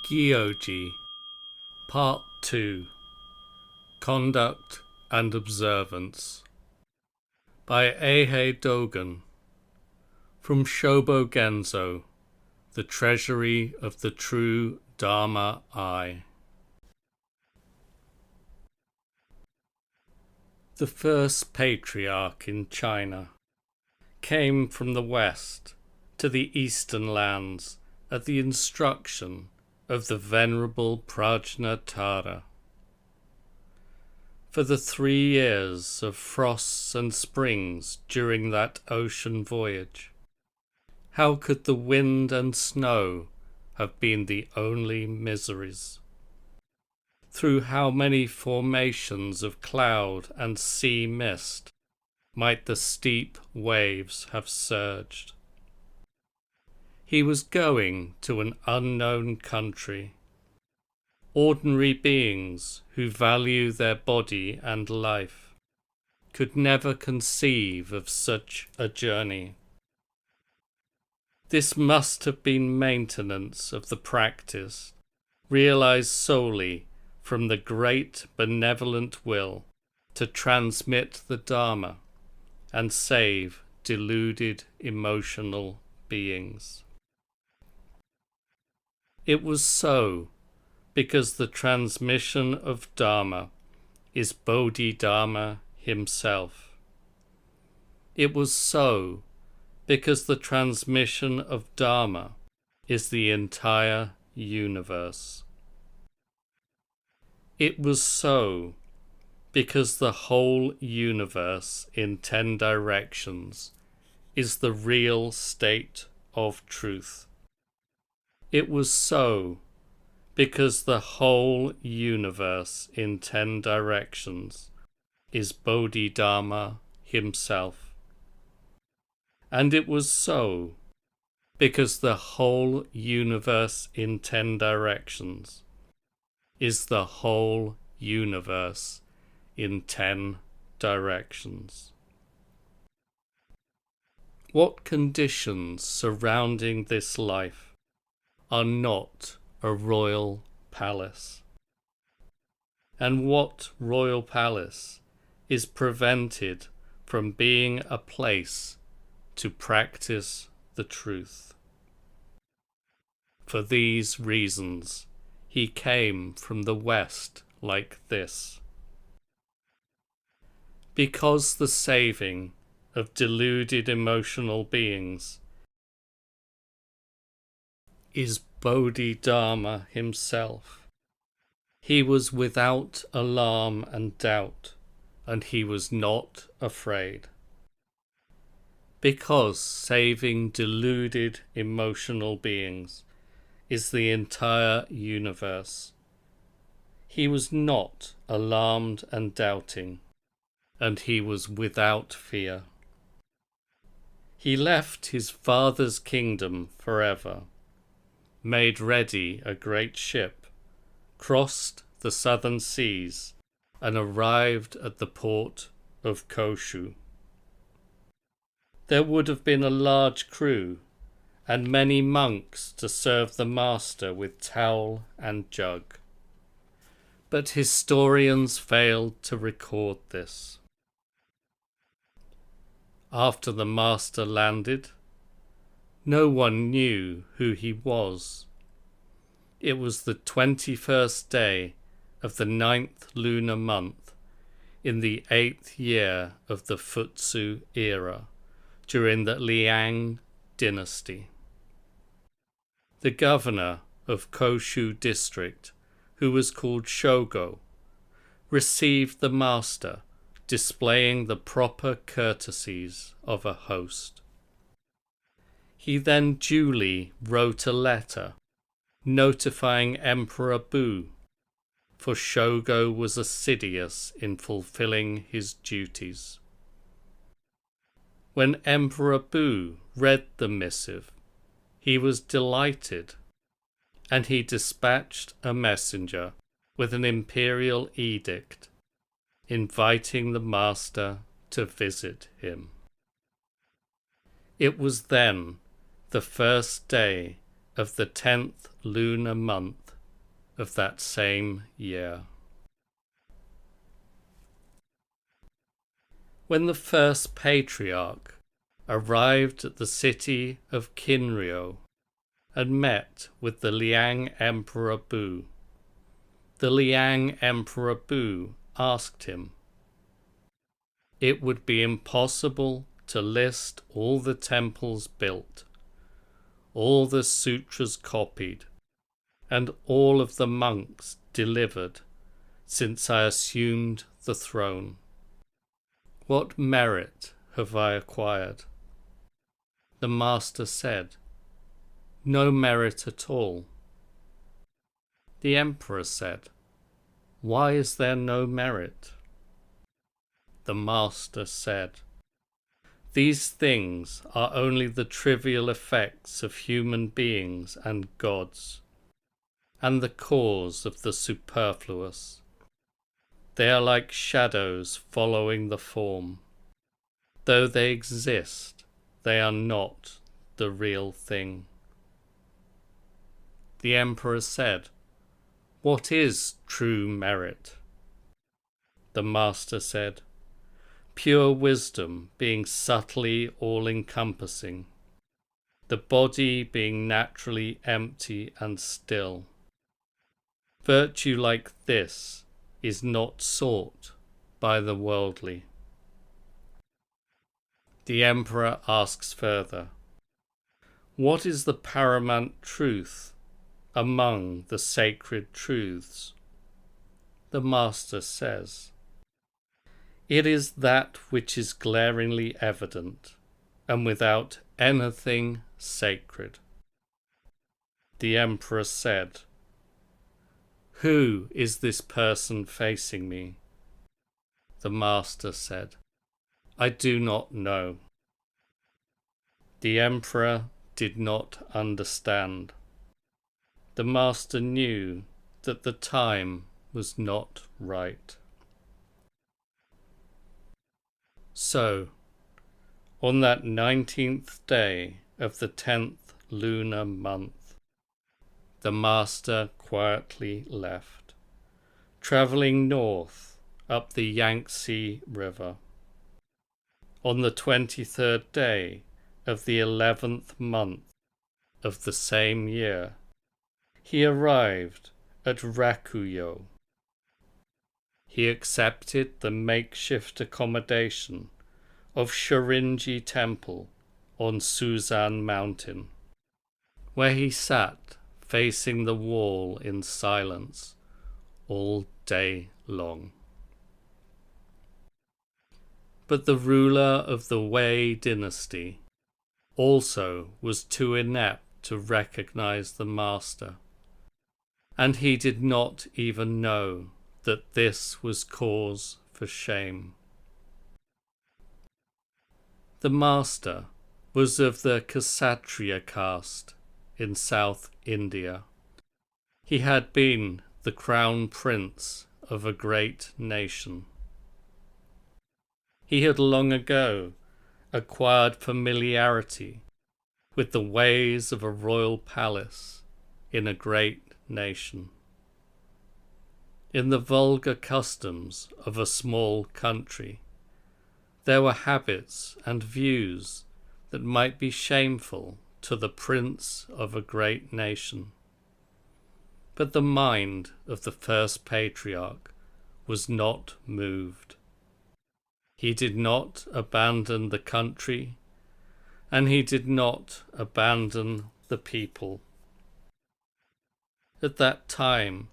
Gyoji, Part 2, Conduct and Observance, by Eihei Dogen, from Shobogenzo, the Treasury of the True Dharma Eye. The first patriarch in China came from the west to the eastern lands at the instruction of the Venerable Prajnatara. For the 3 years of frosts and springs during that ocean voyage, how could the wind and snow have been the only miseries? Through how many formations of cloud and sea mist might the steep waves have surged? He was going to an unknown country. Ordinary beings who value their body and life could never conceive of such a journey. This must have been maintenance of the practice, realized solely from the great benevolent will to transmit the Dharma and save deluded emotional beings. It was so because the transmission of Dharma is Bodhidharma himself. It was so because the transmission of Dharma is the entire universe. It was so because the whole universe in 10 directions is the real state of truth. It was so because the whole universe in 10 directions is Bodhidharma himself. And it was so because the whole universe in 10 directions is the whole universe in 10 directions. What conditions surrounding this life are not a royal palace? And what royal palace is prevented from being a place to practice the truth? For these reasons, he came from the west like this. Because the saving of deluded emotional beings is Bodhidharma himself, he was without alarm and doubt, and he was not afraid. Because saving deluded emotional beings is the entire universe, he was not alarmed and doubting, and he was without fear. He left his father's kingdom forever, made ready a great ship, crossed the southern seas, and arrived at the port of Koshu. There would have been a large crew and many monks to serve the master with towel and jug. But historians failed to record this. After the master landed, no one knew who he was. It was the 21st day of the 9th lunar month in the 8th year of the Futsu era during the Liang dynasty. The governor of Koshu district, who was called Shogo, received the master, displaying the proper courtesies of a host. He then duly wrote a letter notifying Emperor Bu, for Shogo was assiduous in fulfilling his duties. When Emperor Bu read the missive, he was delighted, and he dispatched a messenger with an imperial edict, inviting the master to visit him. It was then the first day of the 10th lunar month of that same year. When the first patriarch arrived at the city of Kinryo and met with the Liang Emperor Bu, the Liang Emperor Bu asked him, "It would be impossible to list all the temples built, all the sutras copied, and all of the monks delivered since I assumed the throne. What merit have I acquired?" The master said, "No merit at all." The emperor said, "Why is there no merit?" The master said, "These things are only the trivial effects of human beings and gods, and the cause of the superfluous. They are like shadows following the form. Though they exist, they are not the real thing." The emperor said, "What is true merit?" The master said, "Pure wisdom being subtly all-encompassing, the body being naturally empty and still. Virtue like this is not sought by the worldly." The emperor asks further, "What is the paramount truth among the sacred truths?" The master says, "It is that which is glaringly evident and without anything sacred." The emperor said, "Who is this person facing me?" The master said, "I do not know." The emperor did not understand. The master knew that the time was not right. So, on that 19th day of the 10th lunar month, the master quietly left, traveling north up the Yangtze River. On the 23rd day of the 11th month of the same year, he arrived at Rakuyo. He accepted the makeshift accommodation of Shorinji Temple on Suzan Mountain, where he sat facing the wall in silence all day long. But the ruler of the Wei dynasty also was too inept to recognize the master, and he did not even know that this was cause for shame. The master was of the Kshatriya caste in South India. He had been the crown prince of a great nation. He had long ago acquired familiarity with the ways of a royal palace in a great nation. In the vulgar customs of a small country, there were habits and views that might be shameful to the prince of a great nation. But the mind of the first patriarch was not moved. He did not abandon the country, and he did not abandon the people. At that time,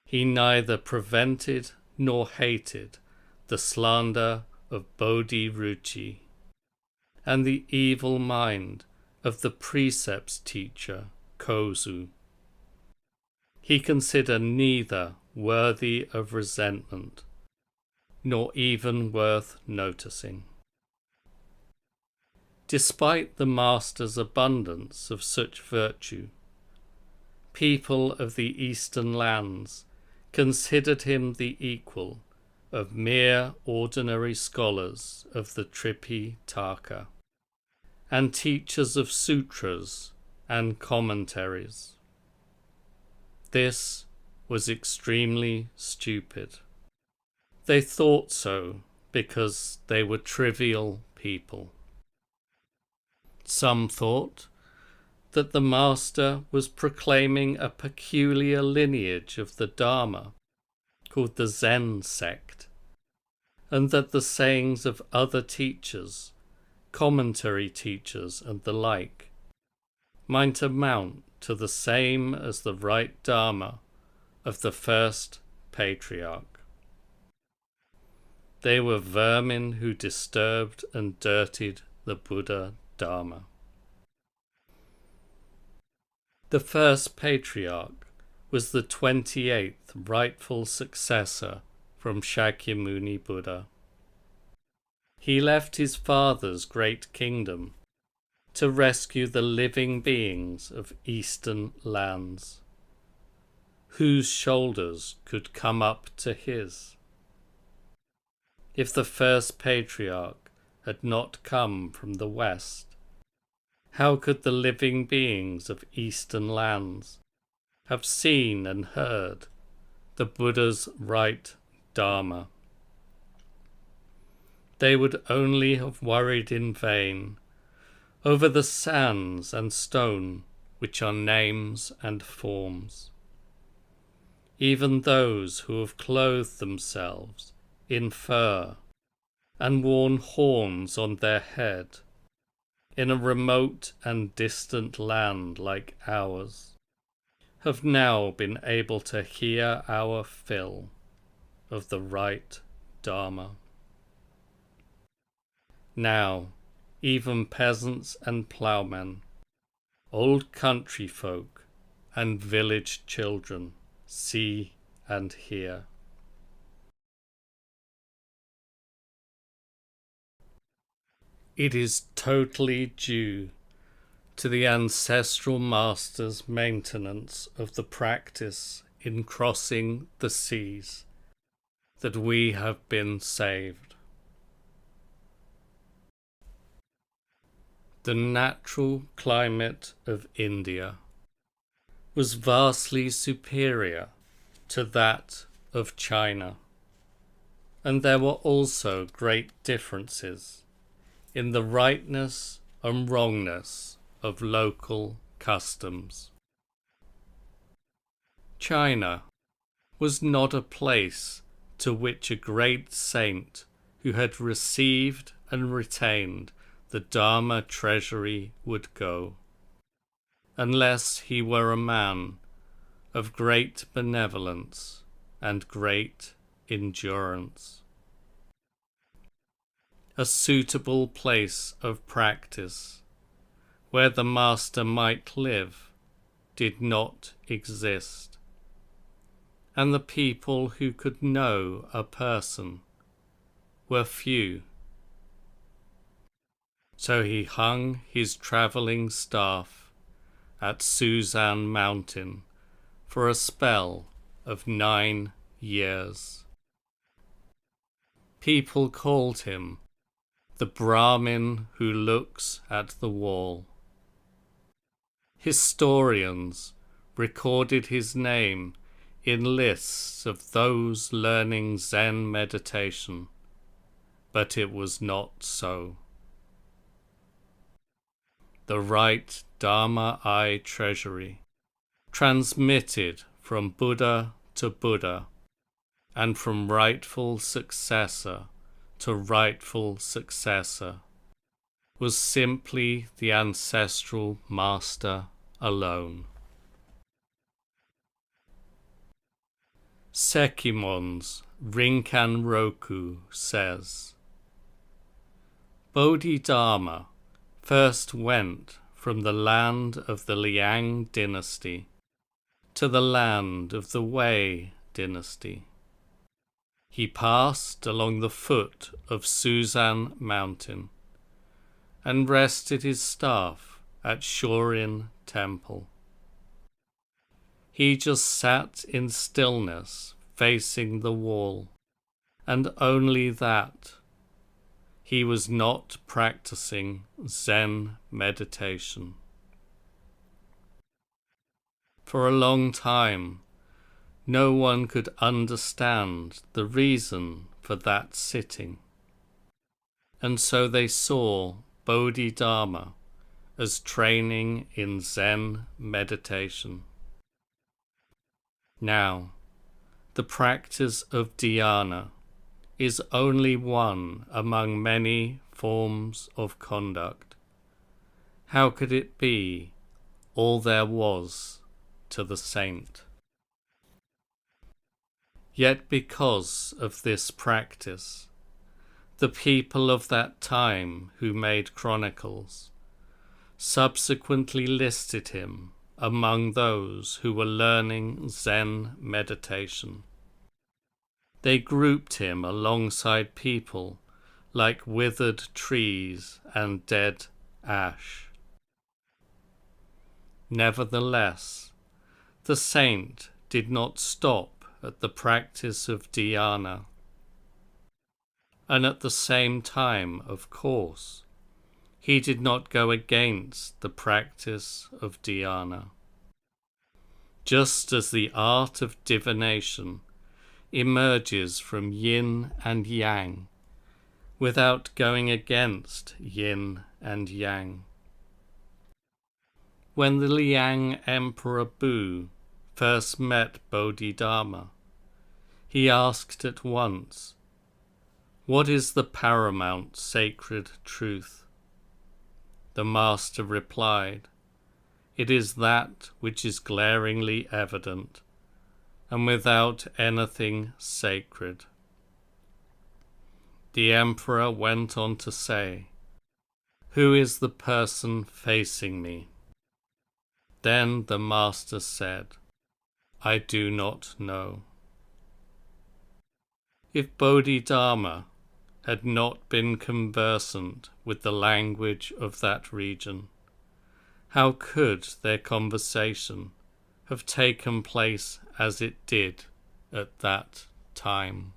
he neither prevented nor hated the slander of Bodhi Ruchi and the evil mind of the precepts teacher Kozu. He considered neither worthy of resentment nor even worth noticing. Despite the master's abundance of such virtue, people of the eastern lands considered him the equal of mere ordinary scholars of the Tripitaka and teachers of sutras and commentaries. This was extremely stupid. They thought so because they were trivial people. Some thought that the master was proclaiming a peculiar lineage of the Dharma, called the Zen sect, and that the sayings of other teachers, commentary teachers and the like, might amount to the same as the right Dharma of the first patriarch. They were vermin who disturbed and dirtied the Buddha Dharma. The first patriarch was the 28th rightful successor from Shakyamuni Buddha. He left his father's great kingdom to rescue the living beings of eastern lands, whose shoulders could come up to his. If the first patriarch had not come from the west, how could the living beings of eastern lands have seen and heard the Buddha's right Dharma? They would only have worried in vain over the sands and stone which are names and forms. Even those who have clothed themselves in fur and worn horns on their head in a remote and distant land like ours have now been able to hear our fill of the right Dharma. Now, even peasants and ploughmen, old country folk and village children see and hear. It is totally due to the ancestral masters' maintenance of the practice in crossing the seas that we have been saved. The natural climate of India was vastly superior to that of China, and there were also great differences in the rightness and wrongness of local customs. China was not a place to which a great saint who had received and retained the Dharma treasury would go, unless he were a man of great benevolence and great endurance. A suitable place of practice where the master might live did not exist, and the people who could know a person were few. So he hung his travelling staff at Suzan Mountain for a spell of 9 years. People called him the Brahmin who looks at the wall. Historians recorded his name in lists of those learning Zen meditation, but it was not so. The right Dharma Eye treasury, transmitted from Buddha to Buddha, and from rightful successor to rightful successor, was simply the ancestral master alone. Sekimon's Rinkan Roku says, Bodhidharma first went from the land of the Liang dynasty to the land of the Wei dynasty. He passed along the foot of Suzan Mountain and rested his staff at Shorin Temple. He just sat in stillness facing the wall, and only that. He was not practicing Zen meditation. For a long time, no one could understand the reason for that sitting. And so they saw Bodhidharma as training in Zen meditation. Now, the practice of dhyana is only one among many forms of conduct. How could it be all there was to the saint? Yet because of this practice, the people of that time who made chronicles subsequently listed him among those who were learning Zen meditation. They grouped him alongside people like withered trees and dead ash. Nevertheless, the saint did not stop at the practice of dhyana, and at the same time, of course, he did not go against the practice of dhyana. Just as the art of divination emerges from yin and yang without going against yin and yang. When the Liang Emperor Bu first met Bodhidharma, he asked at once, "What is the paramount sacred truth?" The master replied, "It is that which is glaringly evident, and without anything sacred." The emperor went on to say, "Who is the person facing me?" Then the master said, "I do not know." If Bodhidharma had not been conversant with the language of that region, how could their conversation have taken place as it did at that time?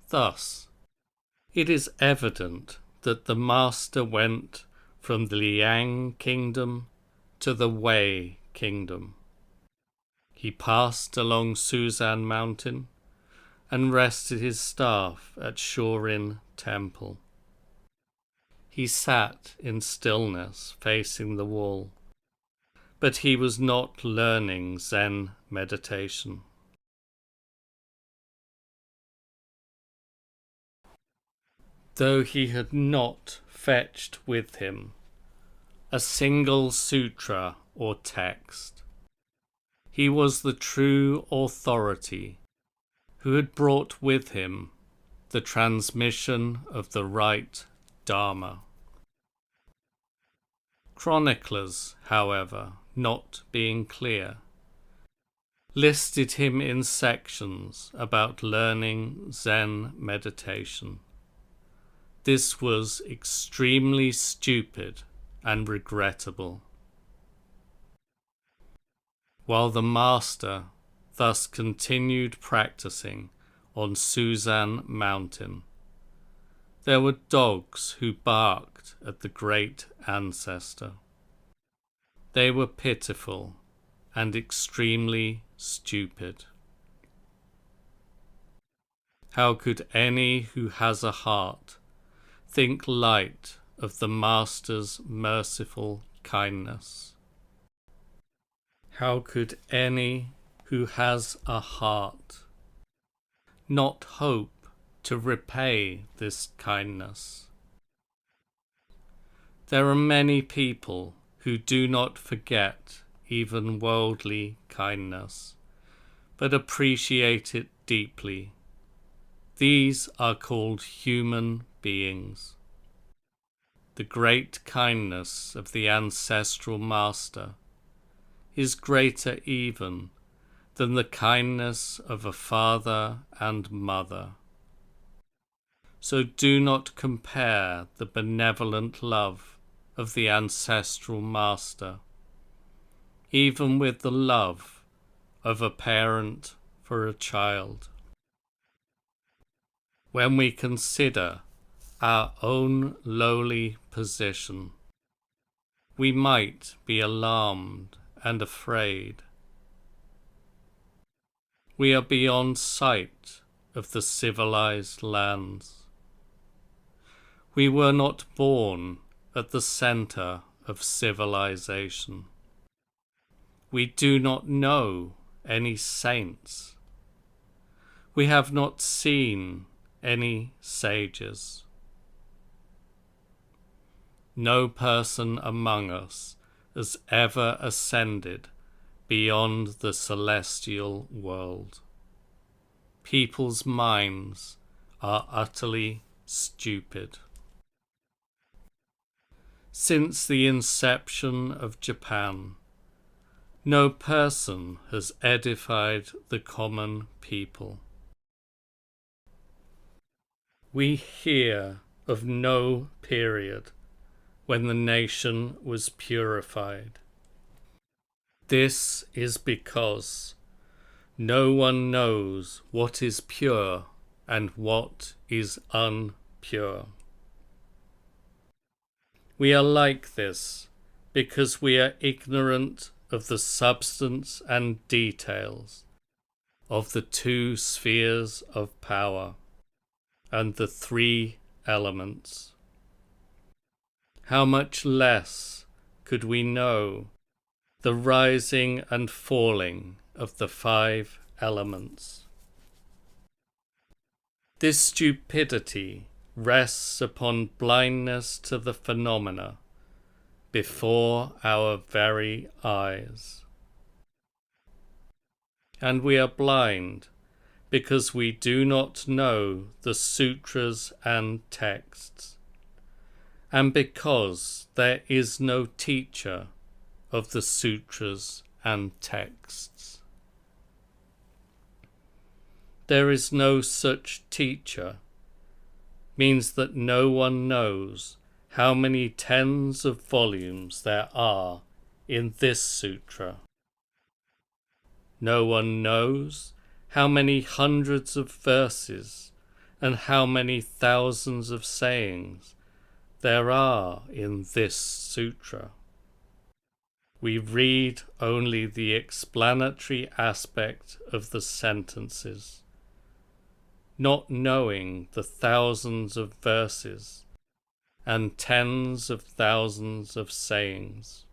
Thus, it is evident that the master went from the Liang kingdom to the Wei kingdom. He passed along Suzan Mountain and rested his staff at Shorin Temple. He sat in stillness facing the wall, but he was not learning Zen meditation. Though he had not fetched with him a single sutra or text, he was the true authority who had brought with him the transmission of the right Dharma. Chroniclers, however, not being clear, listed him in sections about learning Zen meditation. This was extremely stupid and regrettable. While the master thus continued practicing on Suzan Mountain, there were dogs who barked at the great ancestor. They were pitiful and extremely stupid. How could any who has a heart think light of the Master's merciful kindness? How could any who has a heart not hope to repay this kindness? There are many people who do not forget even worldly kindness, but appreciate it deeply. These are called human beings. The great kindness of the ancestral master is greater even than the kindness of a father and mother. So do not compare the benevolent love of the ancestral master, even with the love of a parent for a child. When we consider our own lowly position, we might be alarmed and afraid. We are beyond sight of the civilized lands. We were not born at the center of civilization. We do not know any saints. We have not seen any sages. No person among us has ever ascended beyond the celestial world. People's minds are utterly stupid. Since the inception of Japan, no person has edified the common people. We hear of no period when the nation was purified. This is because no one knows what is pure and what is unpure. We are like this because we are ignorant of the substance and details of the two spheres of power and the three elements. How much less could we know the rising and falling of the five elements? This stupidity rests upon blindness to the phenomena before our very eyes. And we are blind because we do not know the sutras and texts, and because there is no teacher of the sutras and texts. There is no such teacher means that no one knows how many tens of volumes there are in this sutra. No one knows how many hundreds of verses and how many thousands of sayings there are in this sutra. We read only the explanatory aspect of the sentences, not knowing the thousands of verses and tens of thousands of sayings.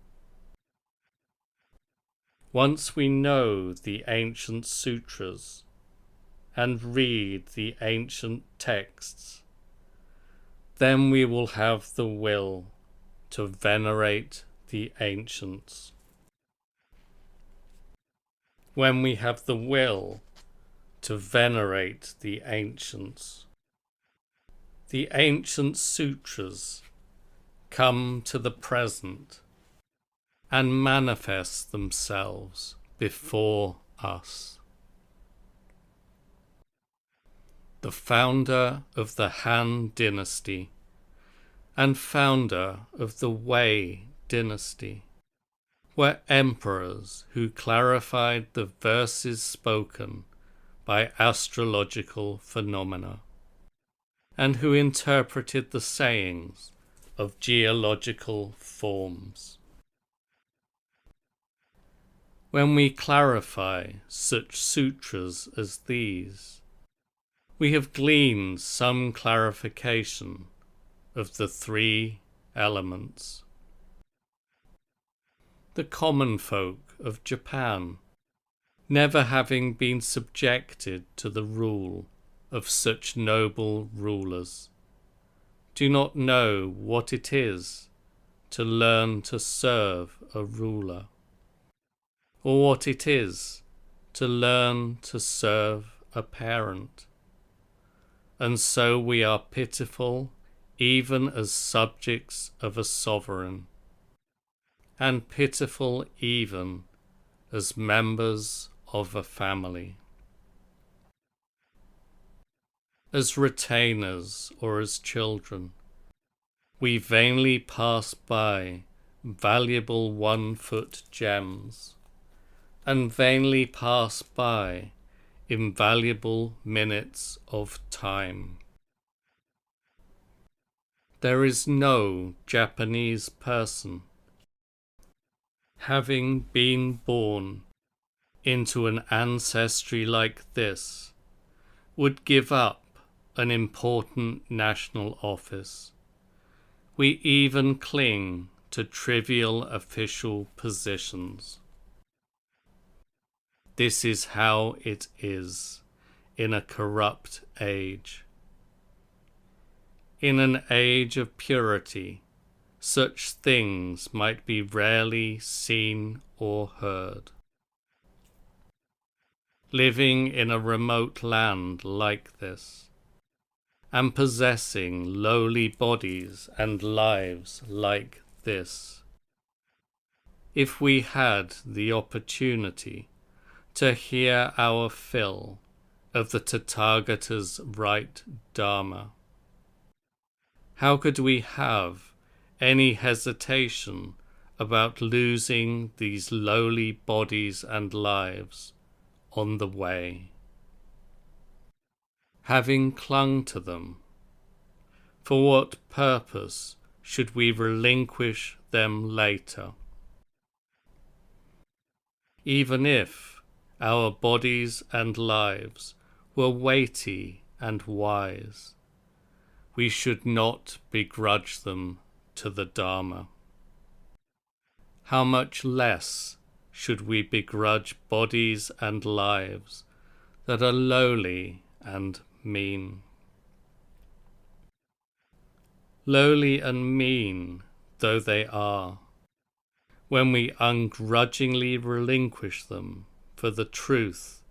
Once we know the ancient sutras and read the ancient texts, then we will have the will to venerate the ancients. When we have the will to venerate the ancients sutras come to the present and manifest themselves before us. The founder of the Han dynasty and founder of the Wei dynasty were emperors who clarified the verses spoken by astrological phenomena, and who interpreted the sayings of geological forms. When we clarify such sutras as these, we have gleaned some clarification of the three elements. The common folk of Japan, never having been subjected to the rule of such noble rulers, do not know what it is to learn to serve a ruler, or what it is to learn to serve a parent. And so we are pitiful even as subjects of a sovereign, and pitiful even as members of a family. As retainers or as children, we vainly pass by valuable 1-foot gems, and vainly pass by invaluable minutes of time. There is no Japanese person Having been born into an ancestry like this would give up an important national office. We even cling to trivial official positions. This is how it is in a corrupt age. In an age of purity, such things might be rarely seen or heard. Living in a remote land like this, and possessing lowly bodies and lives like this, if we had the opportunity to hear our fill of the Tathagata's right Dharma, how could we have any hesitation about losing these lowly bodies and lives on the way? Having clung to them, for what purpose should we relinquish them later? Even if our bodies and lives were weighty and wise, we should not begrudge them to the Dharma. How much less should we begrudge bodies and lives that are lowly and mean? Lowly and mean though they are, when we ungrudgingly relinquish them for the truth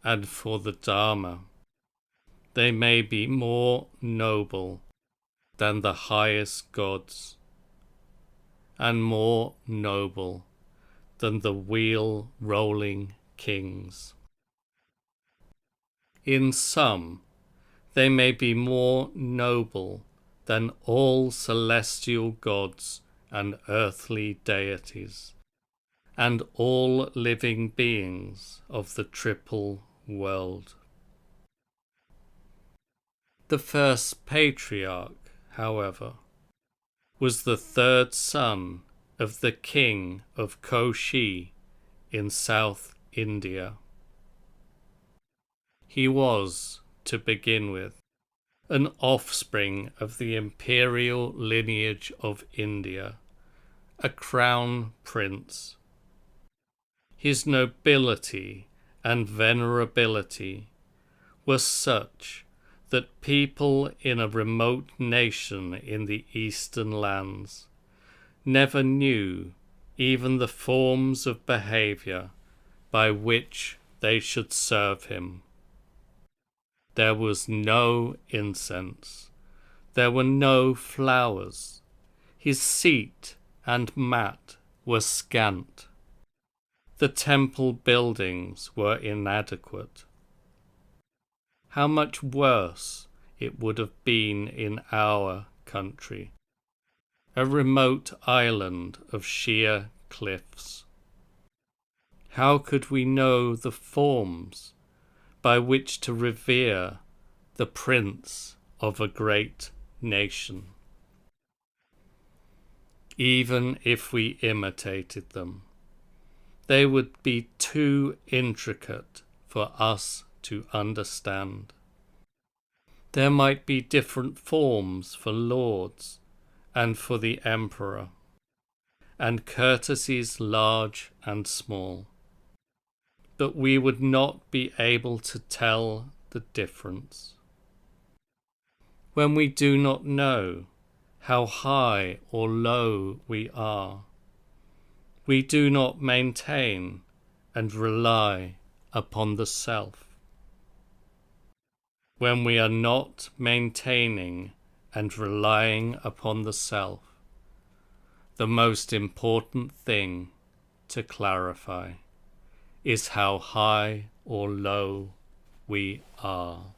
and for the Dharma, they may be more noble than the highest gods, and more noble than the wheel-rolling kings. In sum, they may be more noble than all celestial gods and earthly deities, and all living beings of the triple world. The first patriarch, however, was the third son of the king of Koshi in South India. He was, to begin with, an offspring of the imperial lineage of India, a crown prince. His nobility and venerability were such that people in a remote nation in the eastern lands never knew even the forms of behavior by which they should serve him. There was no incense. There were no flowers. His seat and mat were scant. The temple buildings were inadequate. How much worse it would have been in our country, a remote island of sheer cliffs. How could we know the forms by which to revere the prince of a great nation? Even if we imitated them, they would be too intricate for us to understand. There might be different forms for lords and for the emperor, and courtesies large and small, but we would not be able to tell the difference. When we do not know how high or low we are, we do not maintain and rely upon the self. When we are not maintaining and relying upon the self, the most important thing to clarify is how high or low we are.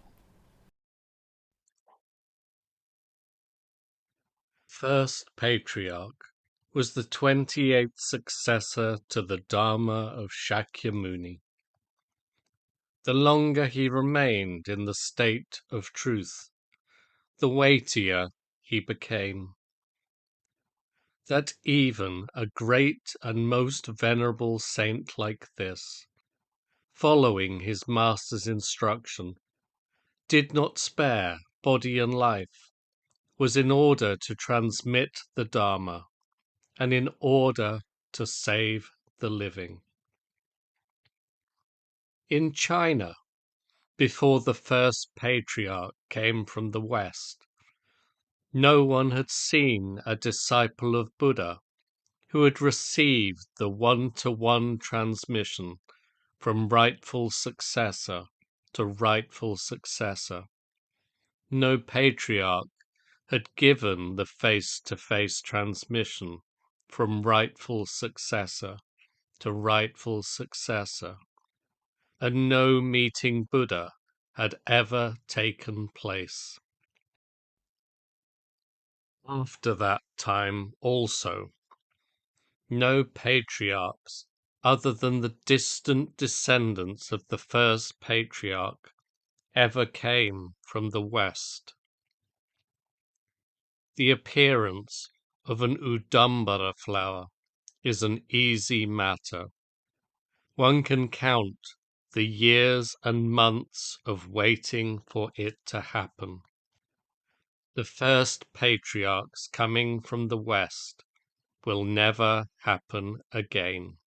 First Patriarch was the 28th successor to the Dharma of Shakyamuni. The longer he remained in the state of truth, the weightier he became. that even a great and most venerable saint like this, following his master's instruction, did not spare body and life, was in order to transmit the Dharma, and in order to save the living. In China, before the first patriarch came from the West, no one had seen a disciple of Buddha who had received the one-to-one transmission from rightful successor to rightful successor. No patriarch had given the face-to-face transmission from rightful successor to rightful successor, and no meeting Buddha had ever taken place. After that time also, no patriarchs other than the distant descendants of the first patriarch ever came from the West. The appearance of an Udambara flower is an easy matter. One can count the years and months of waiting for it to happen. The first patriarchs coming from the West will never happen again.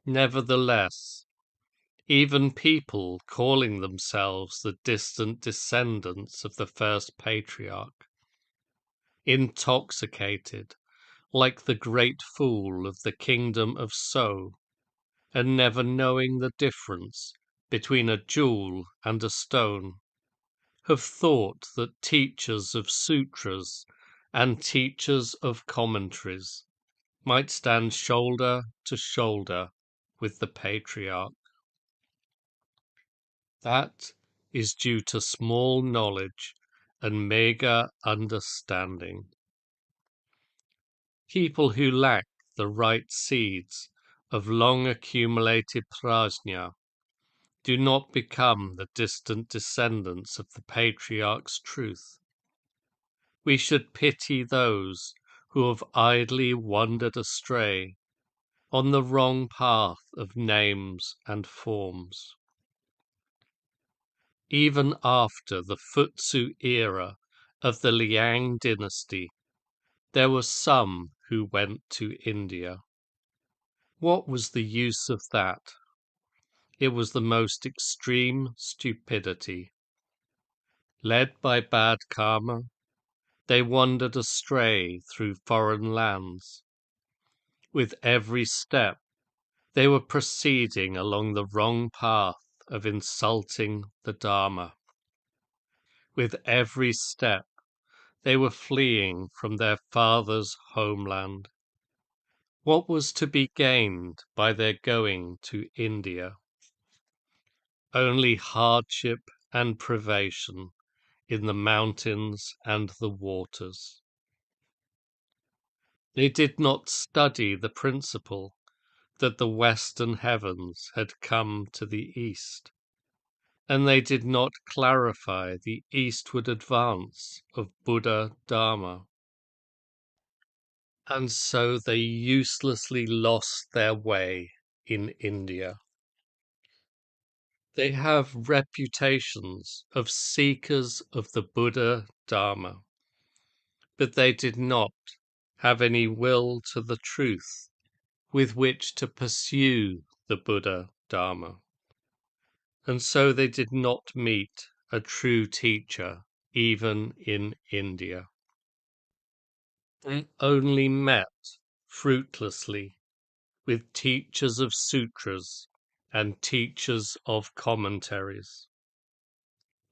Nevertheless, even people calling themselves the distant descendants of the first patriarch, intoxicated like the great fool of the kingdom of So, and never knowing the difference between a jewel and a stone, have thought that teachers of sutras and teachers of commentaries might stand shoulder to shoulder with the patriarch. That is due to small knowledge and meager understanding. People who lack the right seeds of long accumulated prajna do not become the distant descendants of the patriarch's truth. We should pity those who have idly wandered astray on the wrong path of names and forms. Even after the Futsu era of the Liang dynasty, there were some who went to India. What was the use of that? It was the most extreme stupidity. Led by bad karma, they wandered astray through foreign lands. With every step, they were proceeding along the wrong path of insulting the Dharma. With every step, they were fleeing from their father's homeland. What was to be gained by their going to India? Only hardship and privation in the mountains and the waters. They did not study the principle that the western heavens had come to the east, and they did not clarify the eastward advance of Buddha Dharma. And so they uselessly lost their way in India. They have reputations of seekers of the Buddha Dharma, but they did not have any will to the truth with which to pursue the Buddha Dharma. And so they did not meet a true teacher even in India. They only met fruitlessly with teachers of sutras and teachers of commentaries.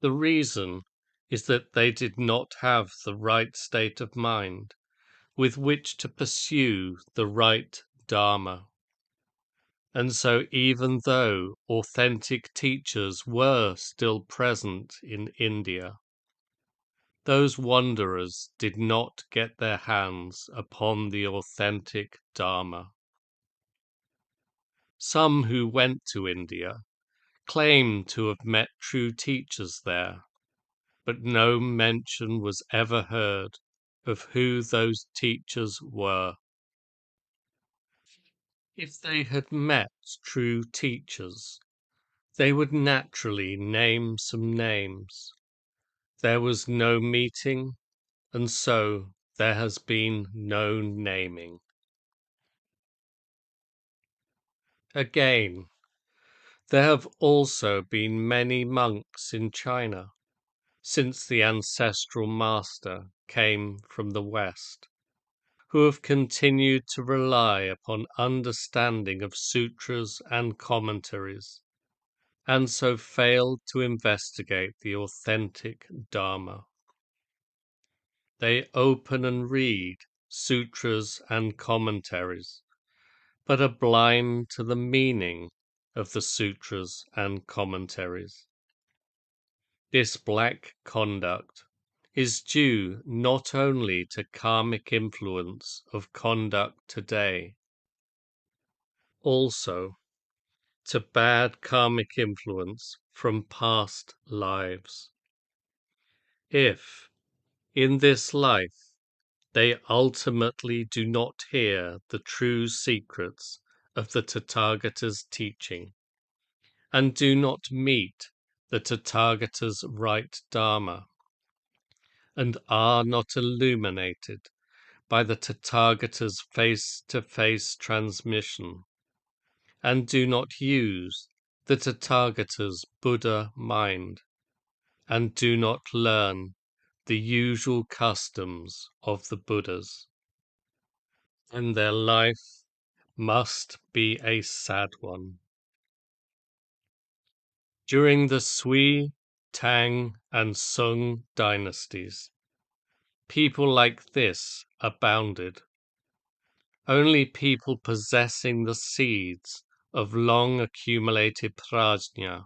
The reason is that they did not have the right state of mind with which to pursue the right Dharma. And so even though authentic teachers were still present in India, those wanderers did not get their hands upon the authentic Dharma. Some who went to India claimed to have met true teachers there, but no mention was ever heard of who those teachers were. If they had met true teachers, they would naturally name some names. There was no meeting, and so there has been no naming. Again, there have also been many monks in China since the ancestral master came from the West, who have continued to rely upon understanding of sutras and commentaries, and so failed to investigate the authentic Dharma. They open and read sutras and commentaries, but are blind to the meaning of the sutras and commentaries. This black conduct is due not only to karmic influence of conduct today, also to bad karmic influence from past lives. If, in this life, they ultimately do not hear the true secrets of the Tathagata's teaching, and do not meet the Tathagata's right Dharma, and are not illuminated by the Tathagata's face-to-face transmission, and do not use the Tathagata's Buddha mind, and do not learn the usual customs of the Buddhas, and their life must be a sad one. During the Sui, Tang, and Sung dynasties, people like this abounded. Only people possessing the seeds of long accumulated prajna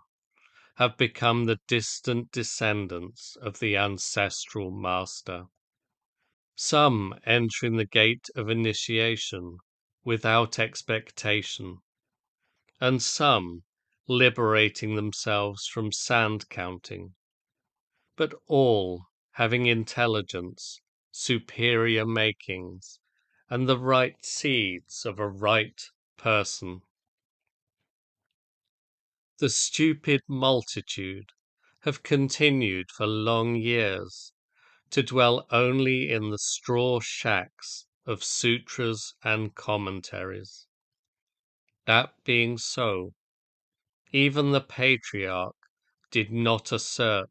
have become the distant descendants of the ancestral master. Some entering the gate of initiation without expectation, and some liberating themselves from sand counting, but all having intelligence, superior makings, and the right seeds of a right person. The stupid multitude have continued for long years to dwell only in the straw shacks of sutras and commentaries. That being so, even the patriarch did not assert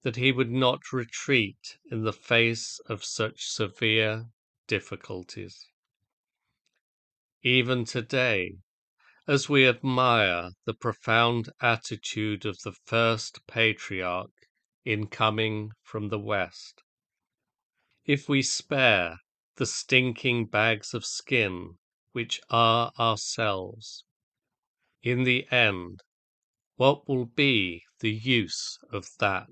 that he would not retreat in the face of such severe difficulties. Even today, as we admire the profound attitude of the first patriarch in coming from the West, if we spare the stinking bags of skin which are ourselves, in the end, what will be the use of that?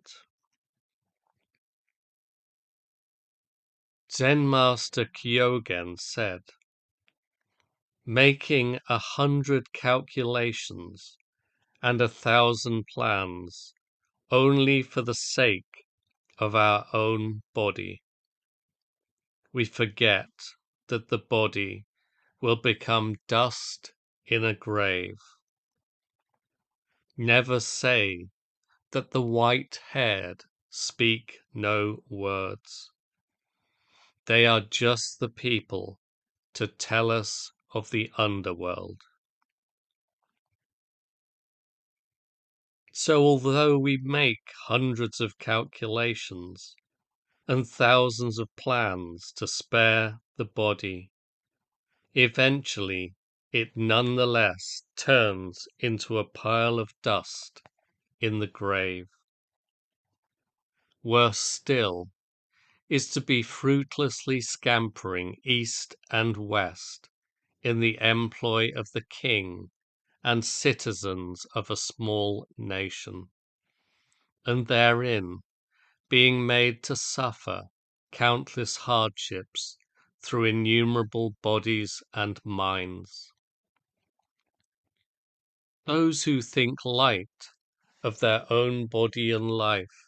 Zen Master Kyogen said, "Making 100 calculations and 1,000 plans only for the sake of our own body, we forget that the body will become dust in a grave. Never say that the white-haired speak no words. They are just the people to tell us of the underworld." So although we make hundreds of calculations and thousands of plans to spare the body, eventually it nonetheless turns into a pile of dust in the grave. Worse still is to be fruitlessly scampering east and west in the employ of the king and citizens of a small nation, and therein being made to suffer countless hardships through innumerable bodies and minds. Those who think light of their own body and life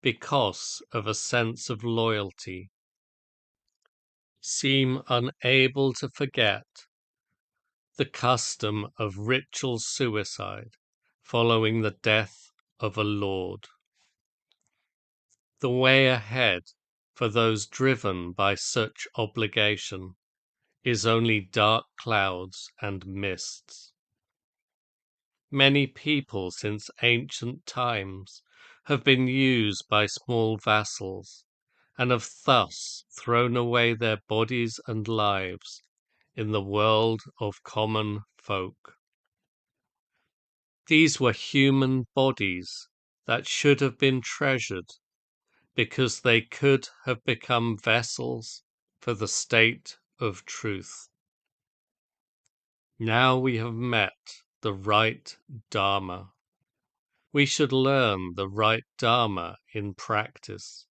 because of a sense of loyalty seem unable to forget the custom of ritual suicide following the death of a lord. The way ahead for those driven by such obligation is only dark clouds and mists. Many people since ancient times have been used by small vassals and have thus thrown away their bodies and lives in the world of common folk. These were human bodies that should have been treasured because they could have become vessels for the state of truth. Now we have met the right Dharma. We should learn the right Dharma in practice,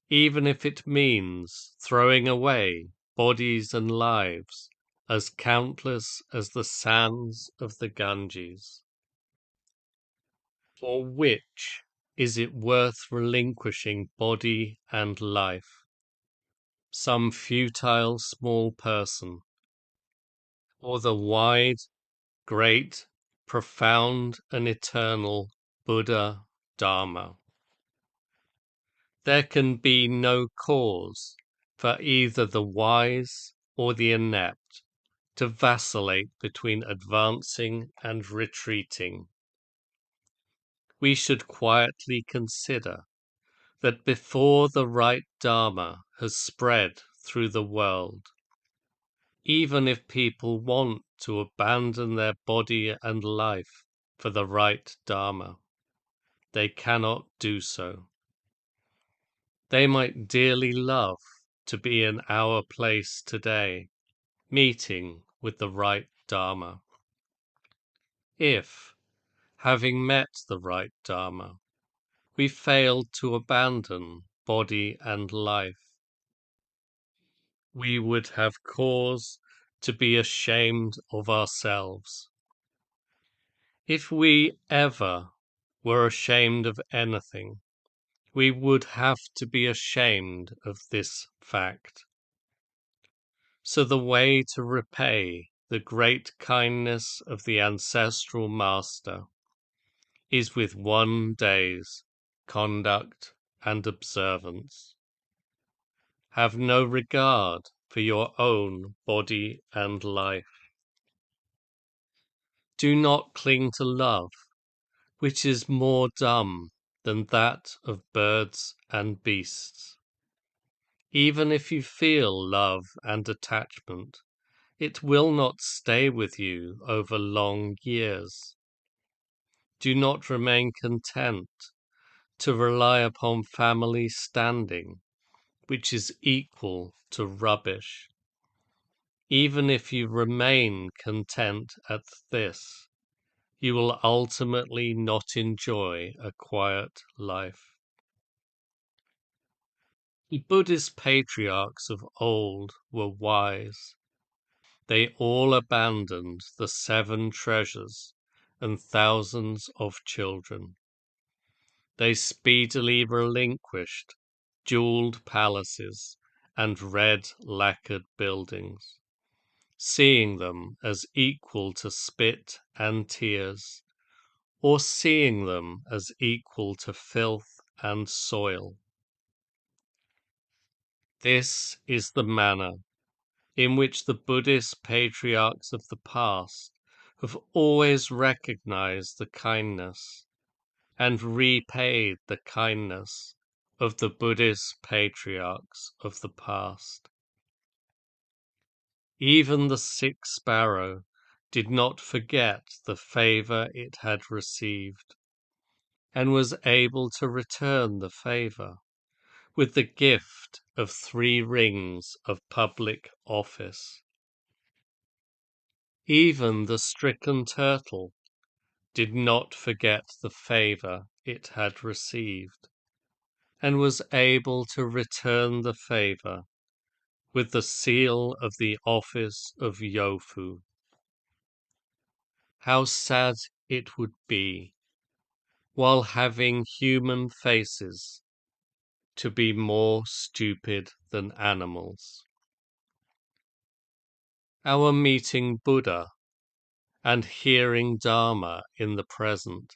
even if it means throwing away bodies and lives as countless as the sands of the Ganges. For which is it worth relinquishing body and life? Some futile small person, or the wide, great, profound, and eternal Buddha Dharma? There can be no cause for either the wise or the inept to vacillate between advancing and retreating. We should quietly consider that before the right Dharma has spread through the world, even if people want to abandon their body and life for the right Dharma, they cannot do so. They might dearly love to be in our place today, meeting with the right Dharma. If, having met the right Dharma, we failed to abandon body and life, we would have cause to be ashamed of ourselves. If we ever were ashamed of anything, we would have to be ashamed of this fact. So the way to repay the great kindness of the ancestral master is with one day's conduct and observance. Have no regard for your own body and life. Do not cling to love, which is more dumb than that of birds and beasts. Even if you feel love and attachment, it will not stay with you over long years. Do not remain content to rely upon family standing, which is equal to rubbish. Even if you remain content at this, you will ultimately not enjoy a quiet life. The Buddhist patriarchs of old were wise. They all abandoned the 7 treasures and thousands of children. They speedily relinquished jeweled palaces and red lacquered buildings, seeing them as equal to spit and tears, or seeing them as equal to filth and soil. This is the manner in which the Buddhist patriarchs of the past have always recognized the kindness and repaid the kindness of the Buddhist patriarchs of the past. Even the sick sparrow did not forget the favor it had received, and was able to return the favor with the gift of 3 rings of public office. Even the stricken turtle did not forget the favor it had received, and was able to return the favor with the seal of the office of Yofu. How sad it would be, while having human faces, to be more stupid than animals. Our meeting Buddha and hearing Dharma in the present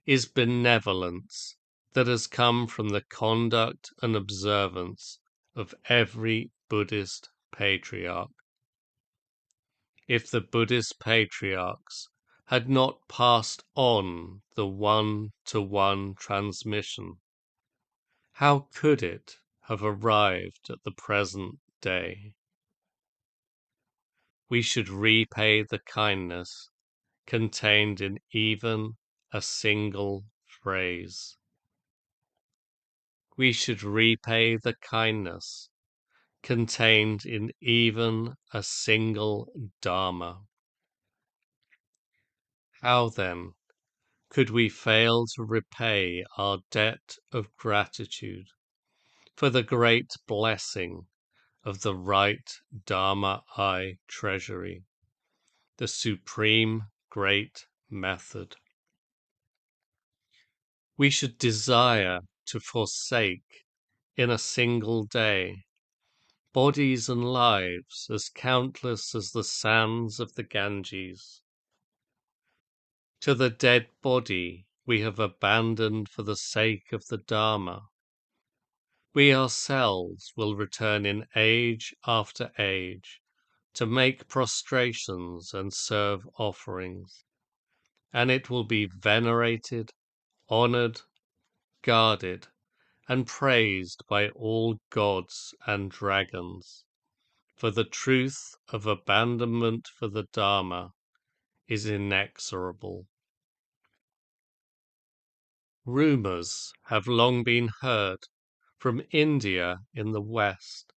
is benevolence that has come from the conduct and observance of every Buddhist patriarch. If the Buddhist patriarchs had not passed on the one-to-one transmission, how could it have arrived at the present day? We should repay the kindness contained in even a single phrase. We should repay the kindness contained in even a single Dharma. How then could we fail to repay our debt of gratitude for the great blessing of the right Dharma Eye Treasury, the supreme great method? We should desire to forsake in a single day bodies and lives as countless as the sands of the Ganges. To the dead body we have abandoned for the sake of the Dharma, we ourselves will return in age after age to make prostrations and serve offerings, and it will be venerated, honored, guarded, and praised by all gods and dragons, for the truth of abandonment for the Dharma is inexorable. Rumors have long been heard from India in the West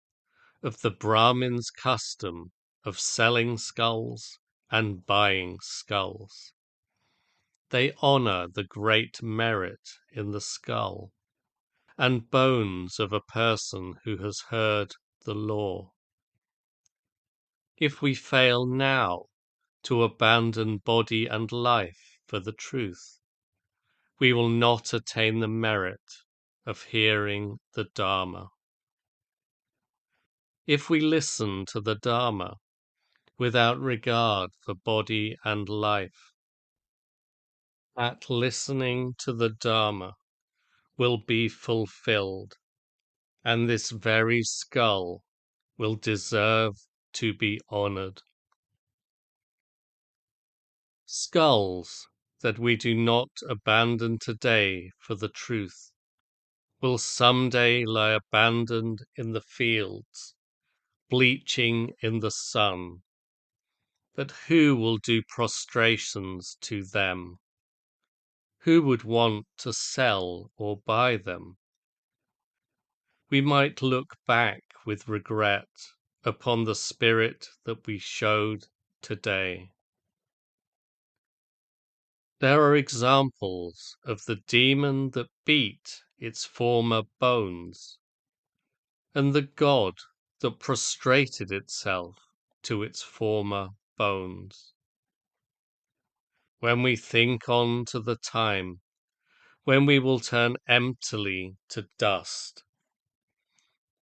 of the Brahmins' custom of selling skulls and buying skulls. They honor the great merit in the skull and bones of a person who has heard the law. If we fail now to abandon body and life for the truth, we will not attain the merit of hearing the Dharma. If we listen to the Dharma without regard for body and life, that listening to the Dharma will be fulfilled, and this very skull will deserve to be honored. Skulls that we do not abandon today for the truth will someday lie abandoned in the fields, bleaching in the sun. But who will do prostrations to them? Who would want to sell or buy them? We might look back with regret upon the spirit that we showed today. There are examples of the demon that beat its former bones, and the god that prostrated itself to its former bones. When we think on to the time when we will turn emptily to dust,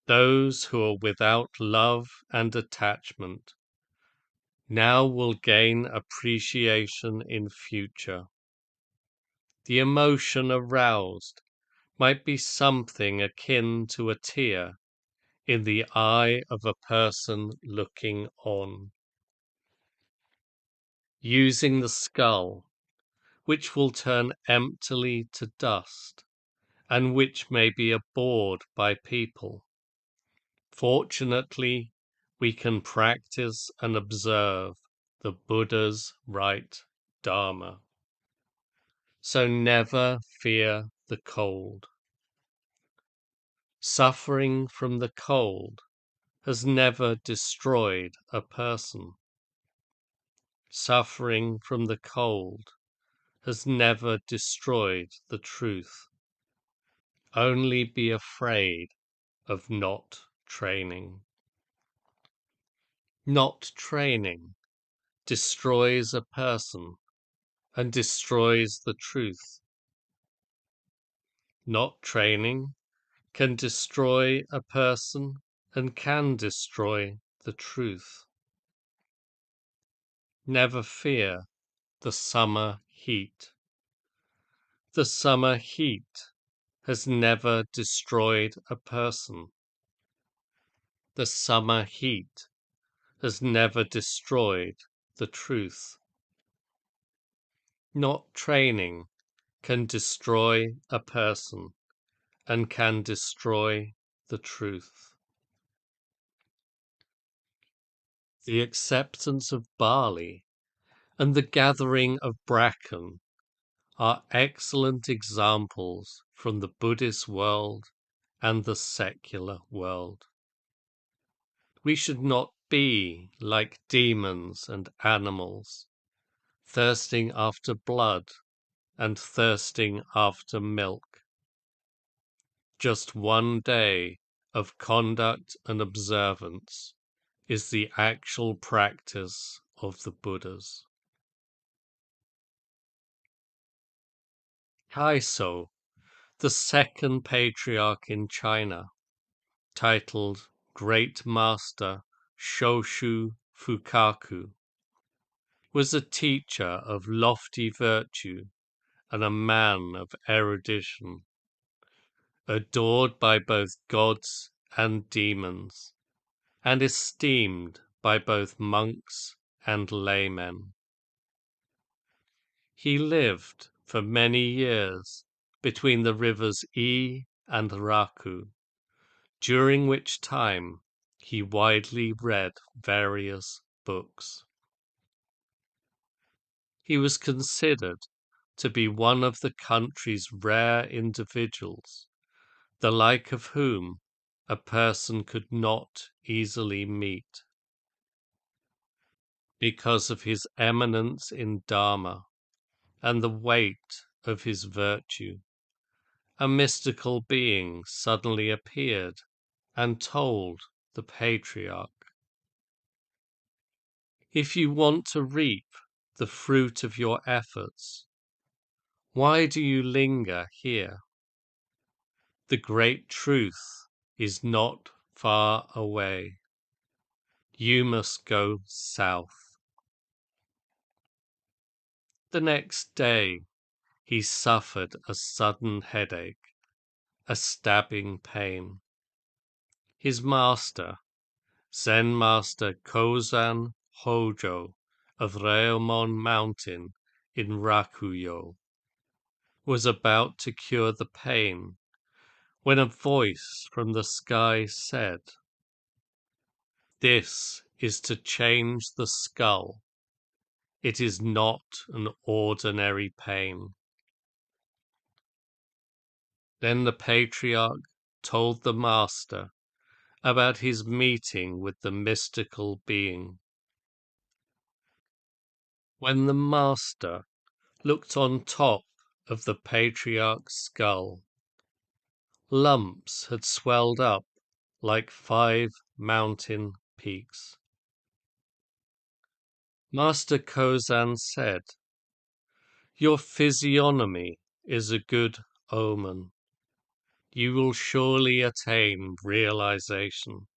those who are without love and attachment now will gain appreciation in future. The emotion aroused might be something akin to a tear in the eye of a person looking on. Using the skull, which will turn emptily to dust, and which may be abhorred by people. Fortunately, we can practice and observe the Buddha's right Dharma. So never fear the cold. Suffering from the cold has never destroyed a person. Suffering from the cold has never destroyed the truth. Only be afraid of not training. Not training destroys a person and destroys the truth. Not training can destroy a person and can destroy the truth. Never fear the summer heat. The summer heat has never destroyed a person. The summer heat has never destroyed the truth. Not training can destroy a person and can destroy the truth. The acceptance of barley and the gathering of bracken are excellent examples from the Buddhist world and the secular world. We should not be like demons and animals, thirsting after blood and thirsting after milk. Just one day of conduct and observance is the actual practice of the Buddhas. Kaiso, the second patriarch in China, titled Great Master Shoshu Fukaku, was a teacher of lofty virtue and a man of erudition, adored by both gods and demons, and esteemed by both monks and laymen. He lived for many years between the rivers I and Raku, during which time he widely read various books. He was considered to be one of the country's rare individuals, the like of whom a person could not easily meet, because of his eminence in Dharma and the weight of his virtue. A mystical being suddenly appeared and told the patriarch, "If you want to reap the fruit of your efforts, why do you linger here? The great truth is not far away. You must go south." The next day he suffered a sudden headache, a stabbing pain. His master, Zen master Kozan Hojo of Ryomon Mountain in Rakuyo, was about to cure the pain when a voice from the sky said, "This is to change the skull. It is not an ordinary pain." Then the patriarch told the master about his meeting with the mystical being. When the master looked on top of the patriarch's skull, lumps had swelled up like 5 mountain peaks. Master Kozan said, "Your physiognomy is a good omen. You will surely attain realization."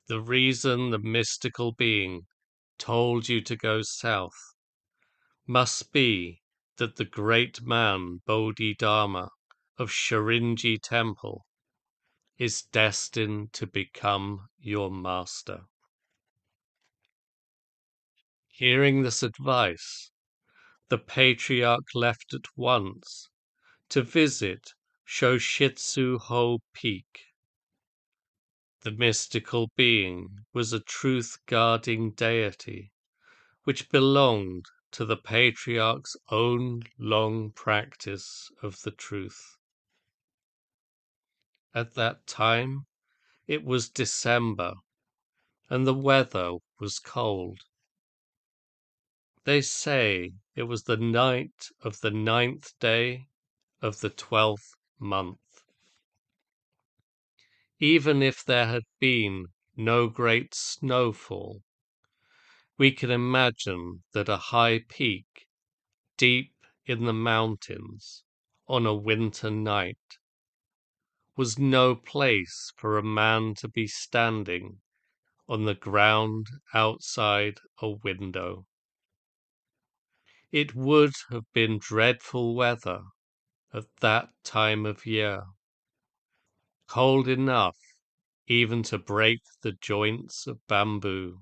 The reason the mystical being told you to go south must be that the great man Bodhidharma of Shorinji Temple is destined to become your master. Hearing this advice, the patriarch left at once to visit Shoshitsu-ho Peak. The mystical being was a truth-guarding deity which belonged to the patriarch's own long practice of the truth. At that time, it was December, and the weather was cold. They say it was the night of the 9th day of the 12th month. Even if there had been no great snowfall, we can imagine that a high peak, deep in the mountains, on a winter night, was no place for a man to be standing on the ground outside a window. It would have been dreadful weather at that time of year, cold enough even to break the joints of bamboo.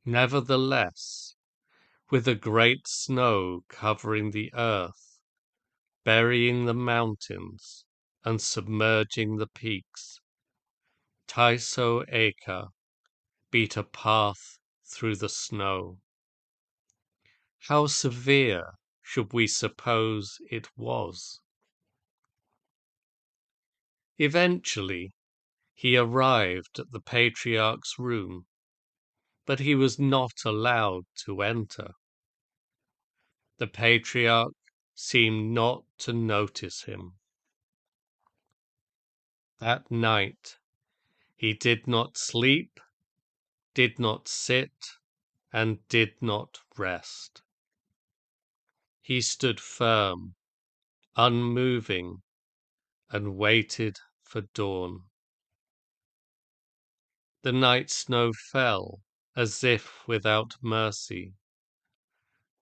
Nevertheless, with a great snow covering the earth, burying the mountains, and submerging the peaks, Taiso Eka beat a path through the snow. How severe should we suppose it was? Eventually, he arrived at the patriarch's room, but he was not allowed to enter. The patriarch seemed not to notice him. That night, he did not sleep, did not sit, and did not rest. He stood firm, unmoving, and waited for dawn. The night snow fell as if without mercy,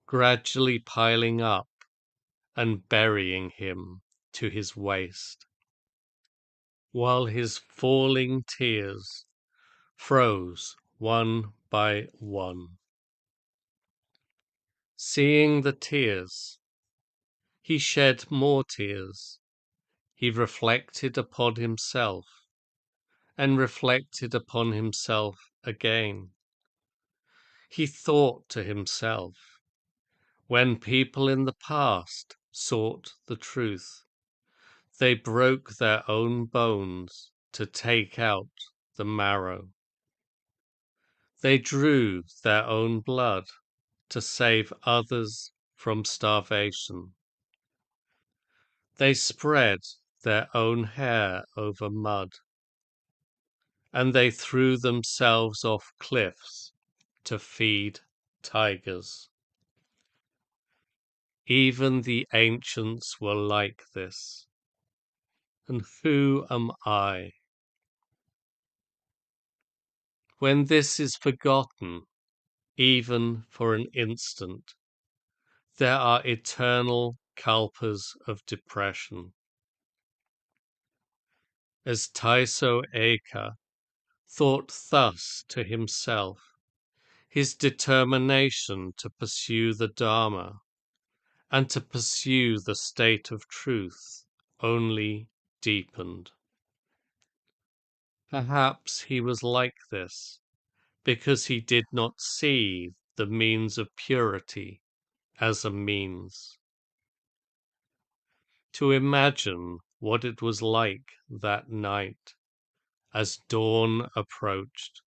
gradually piling up and burying him to his waist, while his falling tears froze one by one. Seeing the tears, he shed more tears. He reflected upon himself, and reflected upon himself again. He thought to himself, when people in the past sought the truth, they broke their own bones to take out the marrow. They drew their own blood to save others from starvation. They spread their own hair over mud, and they threw themselves off cliffs to feed tigers. Even the ancients were like this. And who am I? When this is forgotten, even for an instant, there are eternal kalpas of depression. As Taiso Eka thought thus to himself, his determination to pursue the Dharma and to pursue the state of truth only deepened. Perhaps he was like this because he did not see the means of purity as a means. To imagine what it was like that night as dawn approached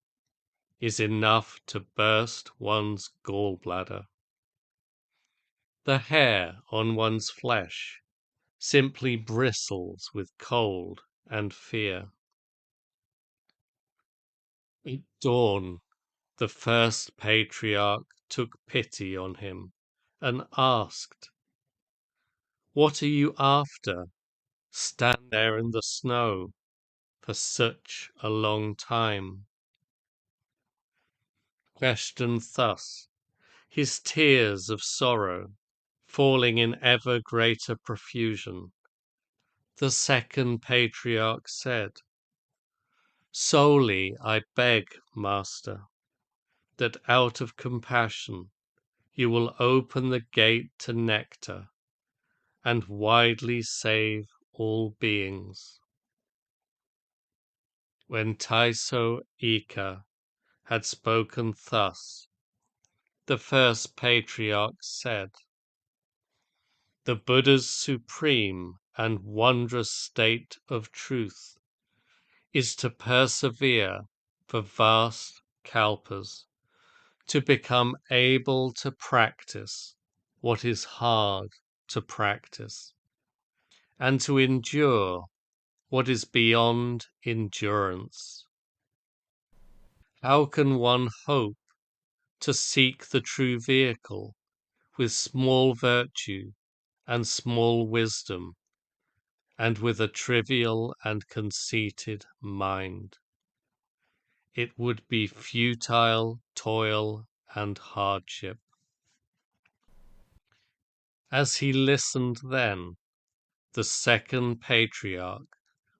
is enough to burst one's gallbladder. The hair on one's flesh simply bristles with cold and fear. At dawn, the first patriarch took pity on him and asked, "What are you after? Stand there in the snow for such a long time?" Questioned thus, his tears of sorrow falling in ever greater profusion, the second patriarch said, "Solely I beg, Master, that out of compassion you will open the gate to nectar and widely save all beings." When Taiso Ika had spoken thus, the first patriarch said, "The Buddha's supreme and wondrous state of truth is to persevere for vast kalpas, to become able to practice what is hard to practice, and to endure what is beyond endurance. How can one hope to seek the true vehicle with small virtue and small wisdom, and with a trivial and conceited mind? it would be futile toil and hardship. As he listened then, the second patriarch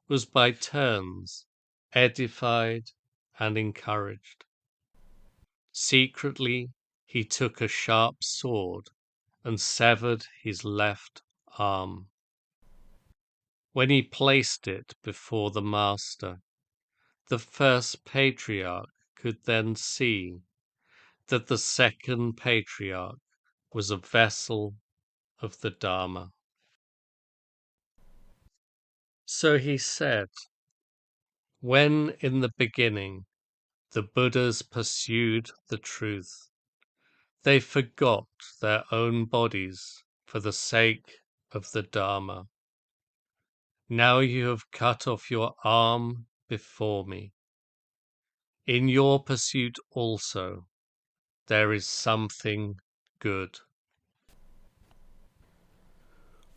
was by turns edified and encouraged. Secretly he took a sharp sword and severed his left arm. When he placed it before the master, the first patriarch could then see that the second patriarch was a vessel of the Dharma. So he said, when in the beginning the Buddhas pursued the truth, they forgot their own bodies for the sake of the Dharma. Now you have cut off your arm before me. In your pursuit also there is something good.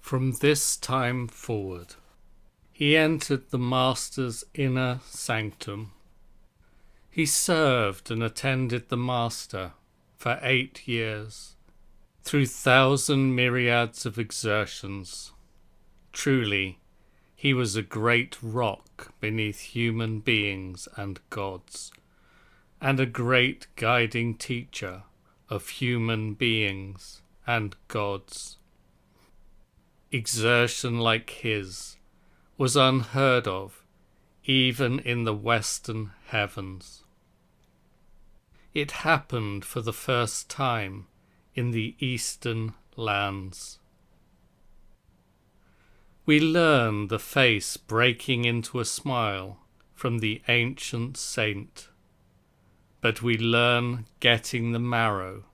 From this time forward, he entered the Master's inner sanctum. He served and attended the Master for 8 years, through 1,000 myriads of exertions. Truly, he was a great rock beneath human beings and gods, and a great guiding teacher of human beings and gods. Exertion like his was unheard of even in the western heavens. It happened for the first time in the eastern lands. We learn the face breaking into a smile from the ancient saint, but we learn getting the marrow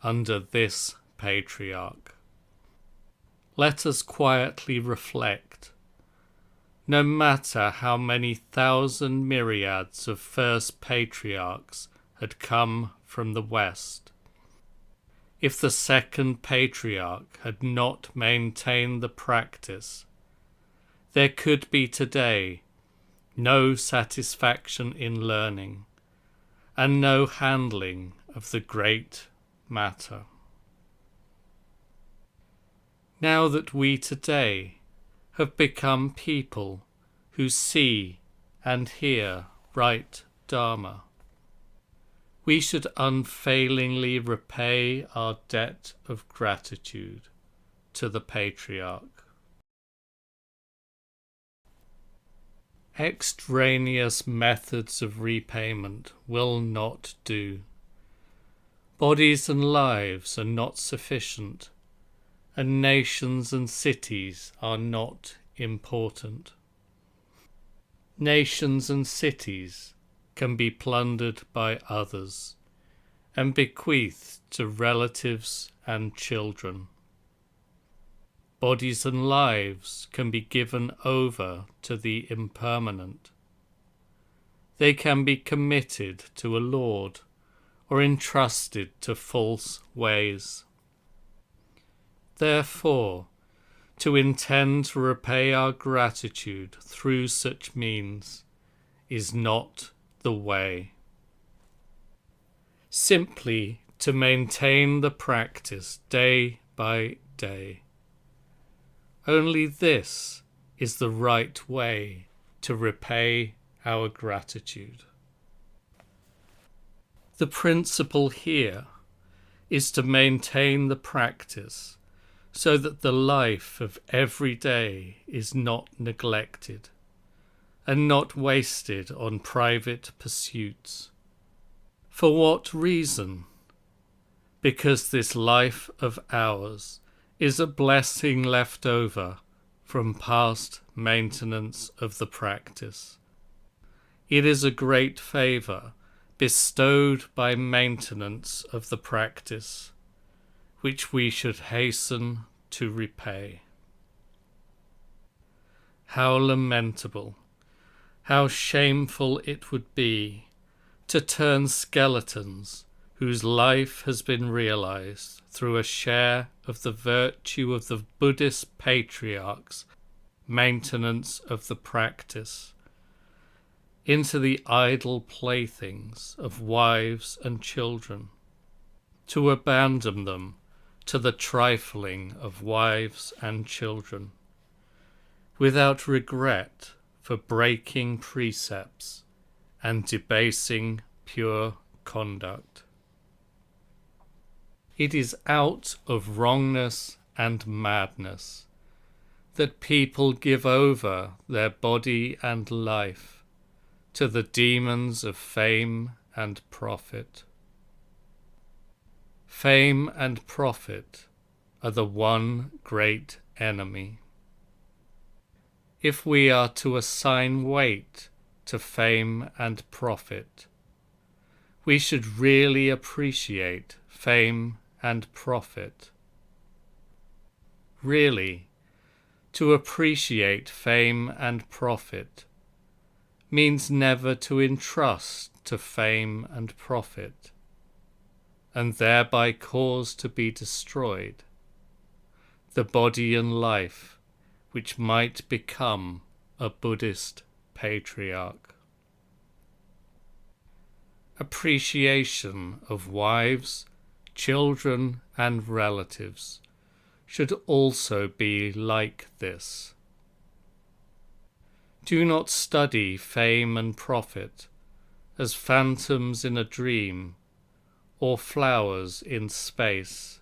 under this patriarch. Let us quietly reflect. No matter how many 1,000 myriads of first patriarchs had come from the West, if the second patriarch had not maintained the practice, there could be today no satisfaction in learning and no handling of the great matter. Now that we today have become people who see and hear right Dharma, we should unfailingly repay our debt of gratitude to the patriarch. Extraneous methods of repayment will not do. Bodies and lives are not sufficient, and nations and cities are not important. Nations and cities can be plundered by others and bequeathed to relatives and children. Bodies and lives can be given over to the impermanent. They can be committed to a lord or entrusted to false ways. Therefore, to intend to repay our gratitude through such means is not the way. Simply to maintain the practice day by day. Only this is the right way to repay our gratitude. The principle here is to maintain the practice so that the life of every day is not neglected and not wasted on private pursuits. For what reason? Because this life of ours is a blessing left over from past maintenance of the practice. It is a great favour bestowed by maintenance of the practice, which we should hasten to repay. How lamentable, how shameful it would be to turn skeletons whose life has been realized through a share of the virtue of the Buddhist patriarchs' maintenance of the practice, into the idle playthings of wives and children, to abandon them to the trifling of wives and children, without regret for breaking precepts and debasing pure conduct. It is out of wrongness and madness that people give over their body and life to the demons of fame and profit. Fame and profit are the one great enemy. If we are to assign weight to fame and profit, we should really appreciate fame and profit. Really, to appreciate fame and profit means never to entrust to fame and profit, and thereby cause to be destroyed the body and life which might become a Buddhist patriarch. Appreciation of wives, children, and relatives should also be like this. Do not study fame and profit as phantoms in a dream or flowers in space.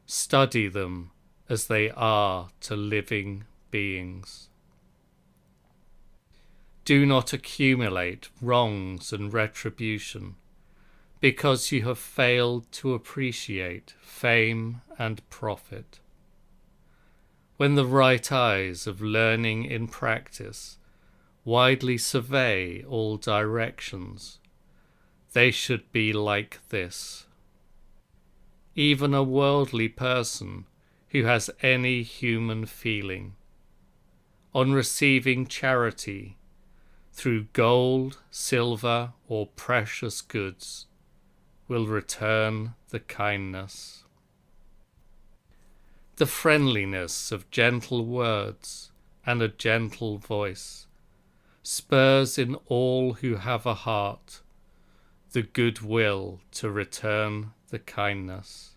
Study them as they are to living beings. Do not accumulate wrongs and retribution because you have failed to appreciate fame and profit. When the right eyes of learning in practice widely survey all directions, they should be like this. Even a worldly person who has any human feeling, on receiving charity through gold, silver, or precious goods, will return the kindness. The friendliness of gentle words and a gentle voice spurs in all who have a heart the good will to return the kindness.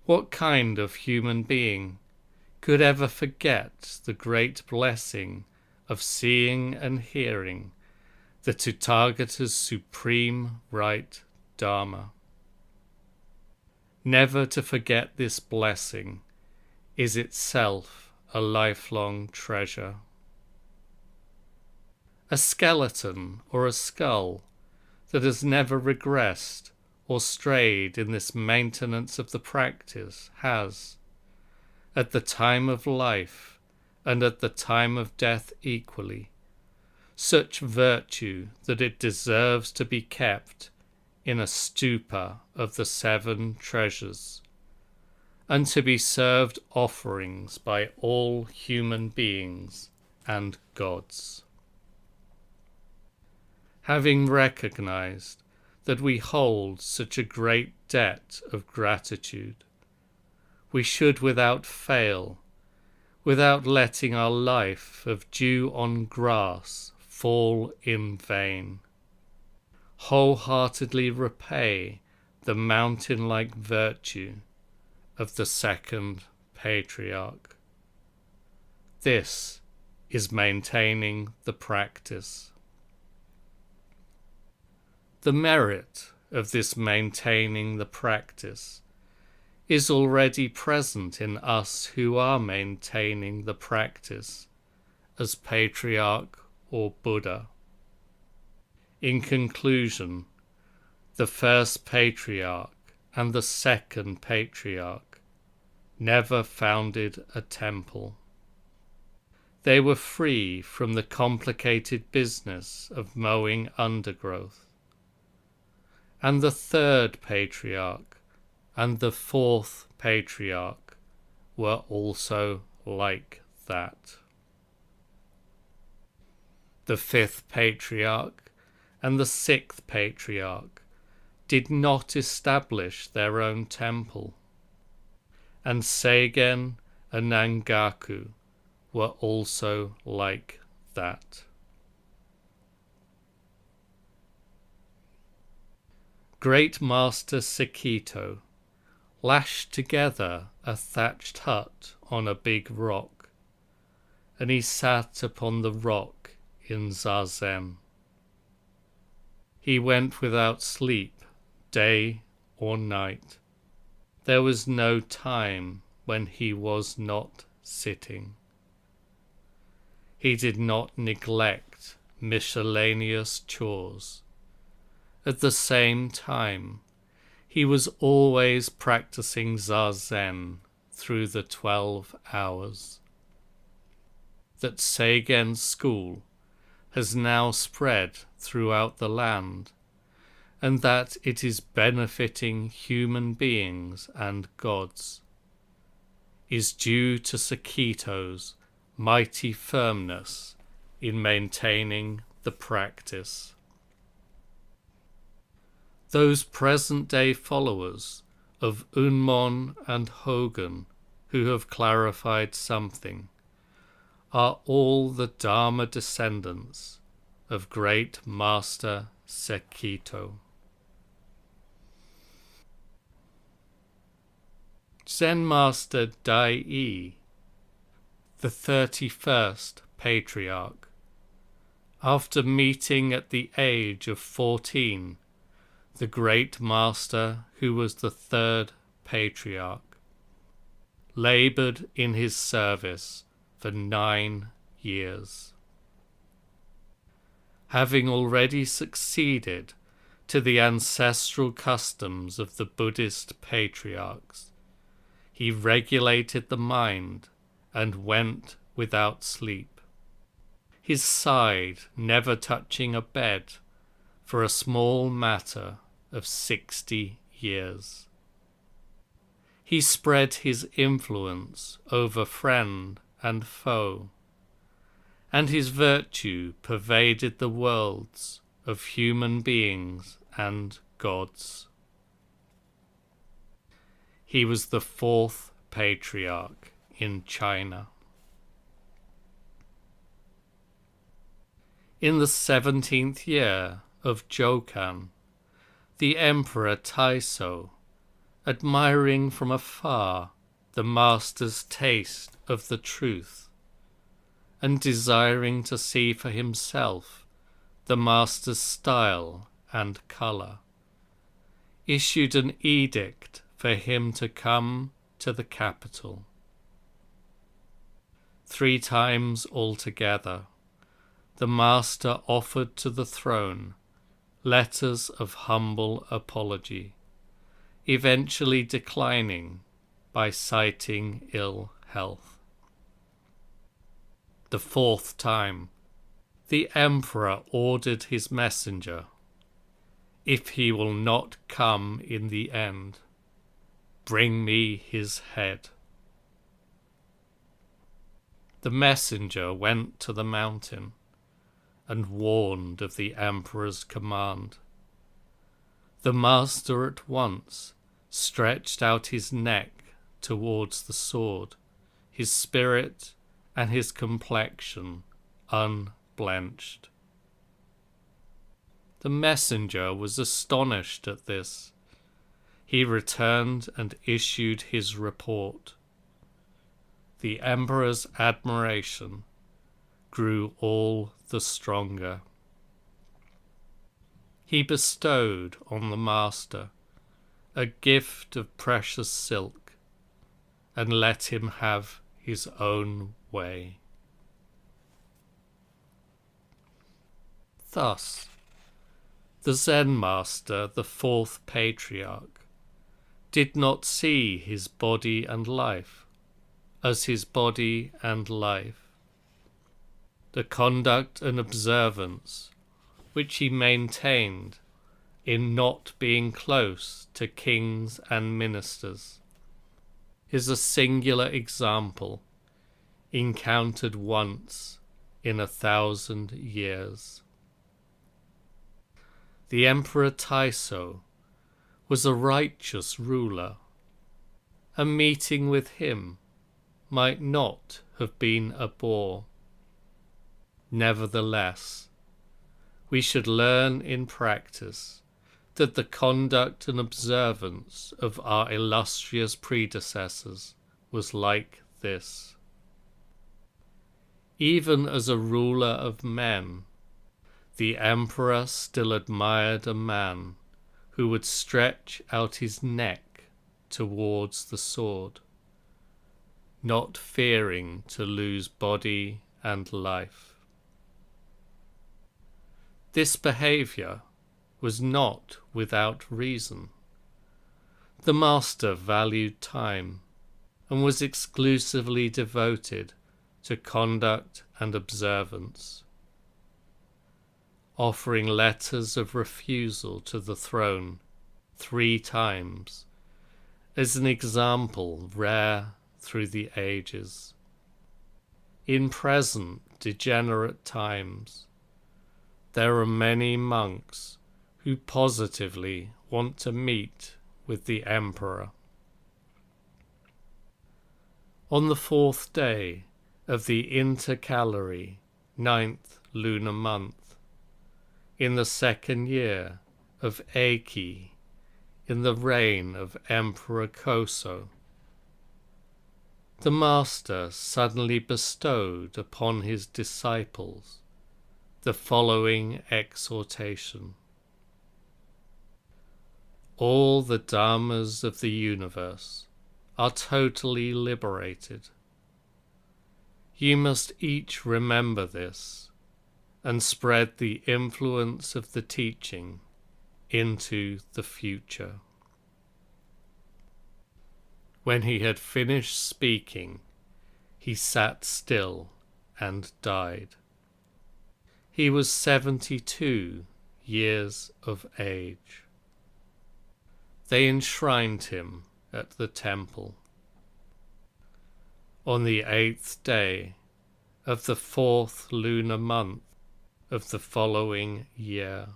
What kind of human being could ever forget the great blessing of seeing and hearing the Tathagata's supreme right Dharma? Never to forget this blessing is itself a lifelong treasure. A skeleton or a skull that has never regressed or strayed in this maintenance of the practice has, at the time of life and at the time of death equally, such virtue that it deserves to be kept in a stupa of the 7 treasures, and to be served offerings by all human beings and gods. Having recognized that we hold such a great debt of gratitude, we should without fail, without letting our life of dew on grass fall in vain, wholeheartedly repay the mountain-like virtue of the second patriarch. This is maintaining the practice. The merit of this maintaining the practice is already present in us who are maintaining the practice as patriarch or Buddha. In conclusion, the first patriarch and the second patriarch never founded a temple. They were free from the complicated business of mowing undergrowth. And the third patriarch and the fourth patriarch were also like that. The fifth patriarch and the sixth patriarch did not establish their own temple, and Seigen and Nangaku were also like that. Great Master Sekito lashed together a thatched hut on a big rock, and he sat upon the rock in Zazen. He went without sleep, day or night. There was no time when he was not sitting. He did not neglect miscellaneous chores. At the same time, he was always practicing Zazen through the 12 hours. That Seigen's school has now spread throughout the land, and that it is benefiting human beings and gods, is due to Sekito's mighty firmness in maintaining the practice. Those present-day followers of Unmon and Hogan who have clarified something are all the Dharma descendants of great Master Sekito. Zen Master Dai, the 31st Patriarch, after meeting at the age of 14 the great Master who was the 3rd Patriarch, laboured in his service for 9 years. Having already succeeded to the ancestral customs of the Buddhist patriarchs, he regulated the mind and went without sleep, his side never touching a bed for a small matter of 60 years. He spread his influence over friend and foe, and his virtue pervaded the worlds of human beings and gods. He was the 4th Patriarch in China. In the 17th year of Jokan, the Emperor Taiso, admiring from afar the Master's taste of the truth, and desiring to see for himself the Master's style and colour, issued an edict for him to come to the capital. 3 times altogether, the Master offered to the throne letters of humble apology, eventually declining by citing ill health. The 4th time, the Emperor ordered his messenger, "If he will not come in the end, bring me his head." The messenger went to the mountain and warned of the Emperor's command. The Master at once stretched out his neck towards the sword, his spirit and his complexion unblenched. The messenger was astonished at this. He returned and issued his report. The Emperor's admiration grew all the stronger. He bestowed on the Master a gift of precious silk and let him have his own way. Thus, the Zen Master, the 4th Patriarch, did not see his body and life as his body and life. The conduct and observance which he maintained in not being close to kings and ministers is a singular example encountered once in 1,000 years. The Emperor Taiso was a righteous ruler. A meeting with him might not have been a bore. Nevertheless, we should learn in practice that the conduct and observance of our illustrious predecessors was like this. Even as a ruler of men, the emperor still admired a man who would stretch out his neck towards the sword, not fearing to lose body and life. This behavior was not without reason. The master valued time and was exclusively devoted to conduct and observance, offering letters of refusal to the throne 3 times as an example rare through the ages. In present degenerate times, there are many monks who positively want to meet with the emperor. On the 4th day of the intercalary 9th lunar month, in the 2nd year of Eiki, in the reign of Emperor Koso, the master suddenly bestowed upon his disciples the following exhortation. All the dharmas of the universe are totally liberated. You must each remember this and spread the influence of the teaching into the future. When he had finished speaking, he sat still and died. He was 72 years of age. They enshrined him at the temple. On the 8th day of the 4th lunar month of the following year,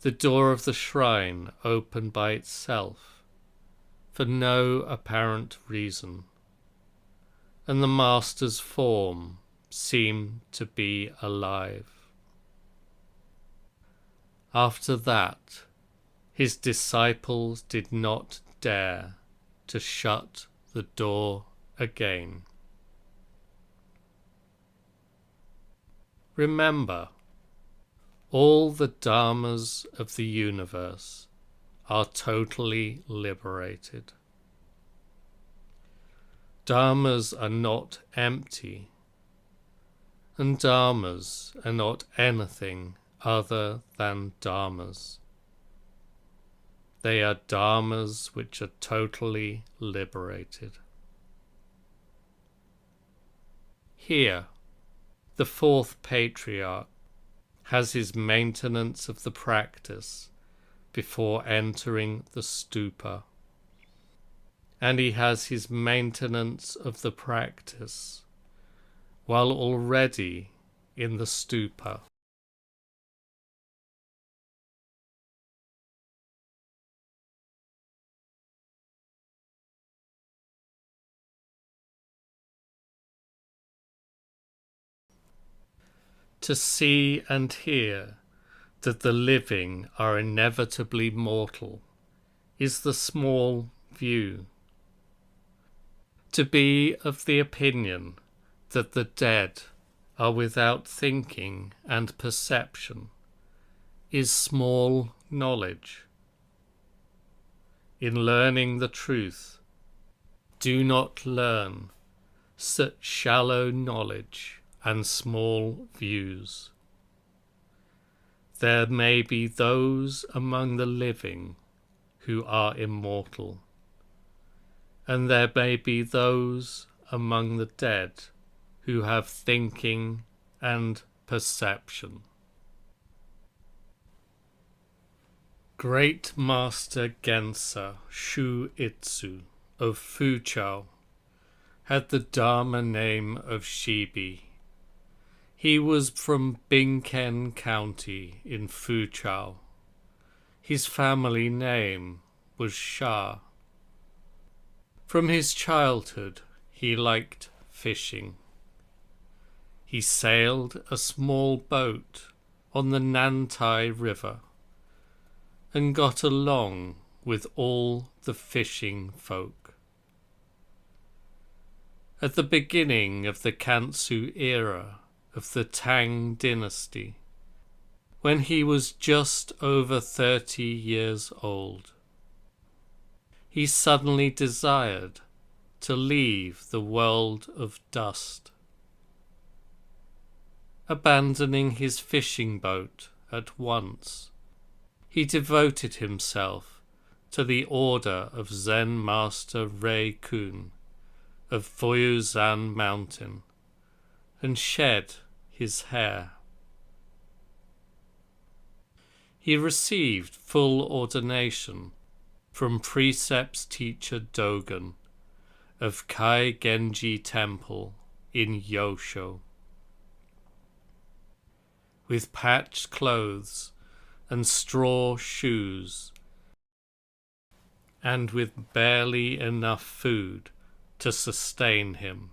the door of the shrine opened by itself for no apparent reason, and the master's form seemed to be alive. After that, his disciples did not dare to shut the door again. Remember, all the dharmas of the universe are totally liberated. Dharmas are not empty, and dharmas are not anything other than dharmas. They are dharmas which are totally liberated. Here, the 4th patriarch has his maintenance of the practice before entering the stupa, and he has his maintenance of the practice while already in the stupa. To see and hear that the living are inevitably mortal is the small view. To be of the opinion that the dead are without thinking and perception is small knowledge. In learning the truth, do not learn such shallow knowledge and small views. There may be those among the living who are immortal, and there may be those among the dead who have thinking and perception. Great Master Gensa Shuitsu of Fuchao had the Dharma name of Shibi. He was from Bingken County in Fuchao. His family name was Sha. From his childhood he liked fishing. he sailed a small boat on the Nantai River and got along with all the fishing folk. At the beginning of the Kantsu era of the Tang dynasty, when he was just over 30 years old, he suddenly desired to leave the world of dust. Abandoning his fishing boat at once, he devoted himself to the order of Zen Master Rei-kun of Fuyuzan Mountain and shed his hair. He received full ordination from precepts teacher Dogen of Kai Genji Temple in Yosho. With patched clothes and straw shoes, and with barely enough food to sustain him,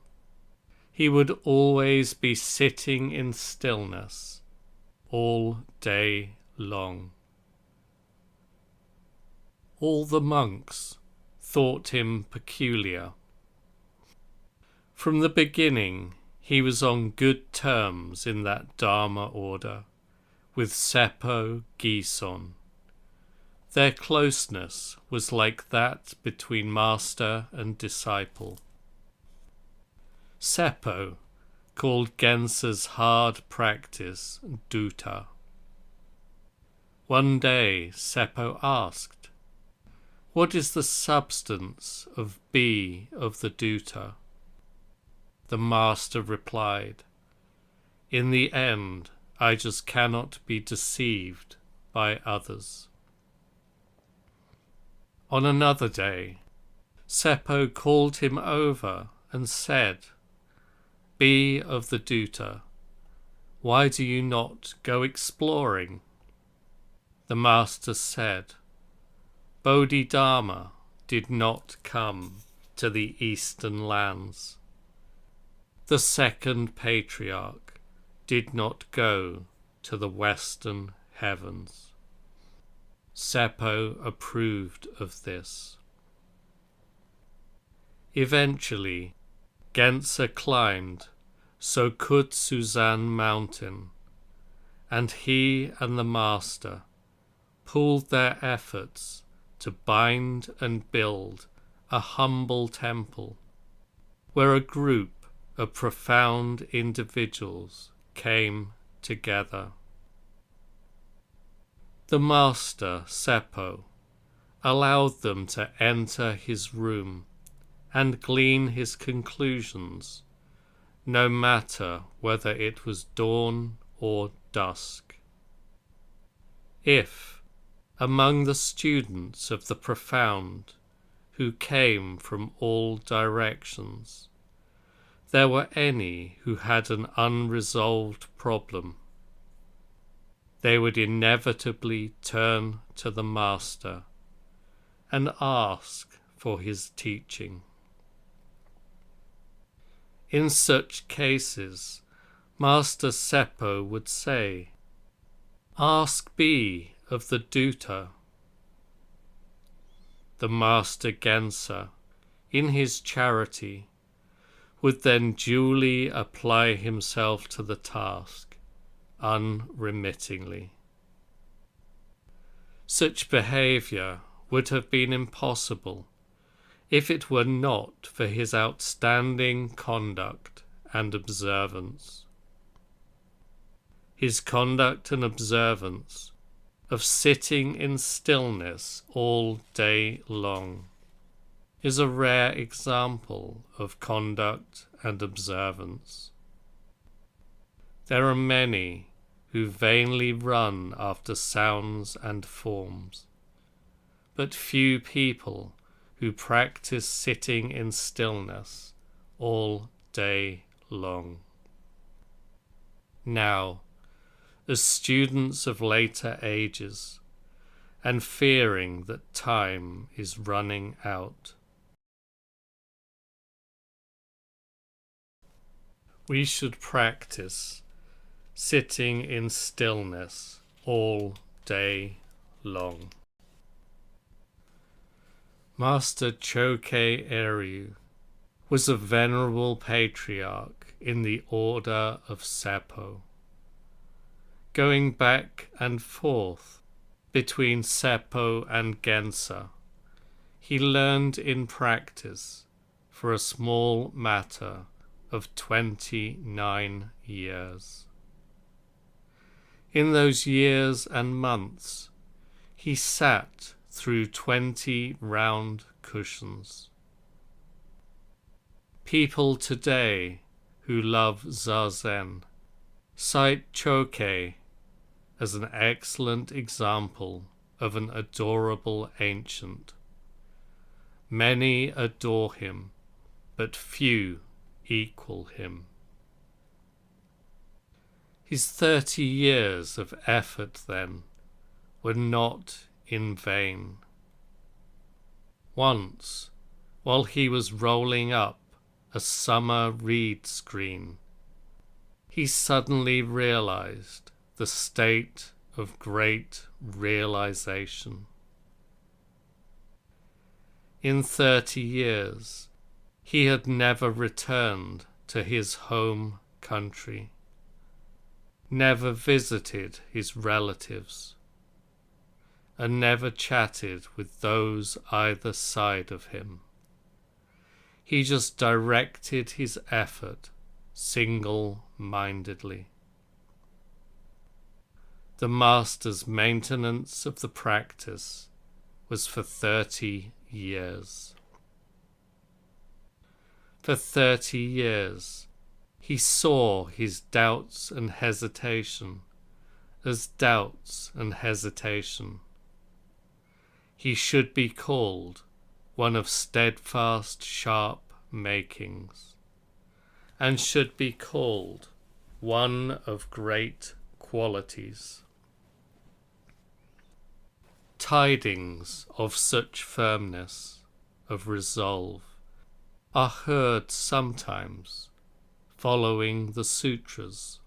he would always be sitting in stillness all day long. All the monks thought him peculiar. From the beginning, he was on good terms in that Dharma order with Seppo Gison. Their closeness was like that between master and disciple. Seppo called Gensa's hard practice dutta. One day Seppo asked, "What is the substance of B of the dutta?" The master replied, "In the end, I just cannot be deceived by others." On another day, Seppo called him over and said, "B of the dutta, why do you not go exploring?" The master said, "Bodhidharma did not come to the eastern lands. The second patriarch did not go to the western heavens." Seppo approved of this. Eventually, Gensa climbed Sokutsuzan Mountain, and he and the master pooled their efforts to bind and build a humble temple where a group of profound individuals came together. The master, Seppo, allowed them to enter his room and glean his conclusions, no matter whether it was dawn or dusk. If, among the students of the profound who came from all directions, there were any who had an unresolved problem, they would inevitably turn to the master and ask for his teaching. In such cases, Master Seppo would say, "Ask B of the dutta." The master Gensa, in his charity, would then duly apply himself to the task, unremittingly. Such behavior would have been impossible if it were not for his outstanding conduct and observance. His conduct and observance of sitting in stillness all day long is a rare example of conduct and observance. There are many who vainly run after sounds and forms, but few people who practice sitting in stillness all day long. Now, as students of later ages, and fearing that time is running out, We should practice sitting in stillness all day long. Master Chokei Eryu was a venerable patriarch in the order of Seppo. Going back and forth between Seppo and Gensa, he learned in practice for a small matter of 29 years. In those years and months, he sat through 20 round cushions. People today who love Zazen cite Chokei as an excellent example of an adorable ancient. Many adore him, but few equal him. His 30 years of effort, then, were not in vain. Once, while he was rolling up a summer reed screen, he suddenly realized the state of great realization. In 30 years, he had never returned to his home country, never visited his relatives, and never chatted with those either side of him. He just directed his effort single-mindedly. The master's maintenance of the practice was for 30 years. For 30 years, he saw his doubts and hesitation as doubts and hesitation. He should be called one of steadfast, sharp makings, and should be called one of great qualities. Tidings of such firmness of resolve are heard sometimes following the sutras.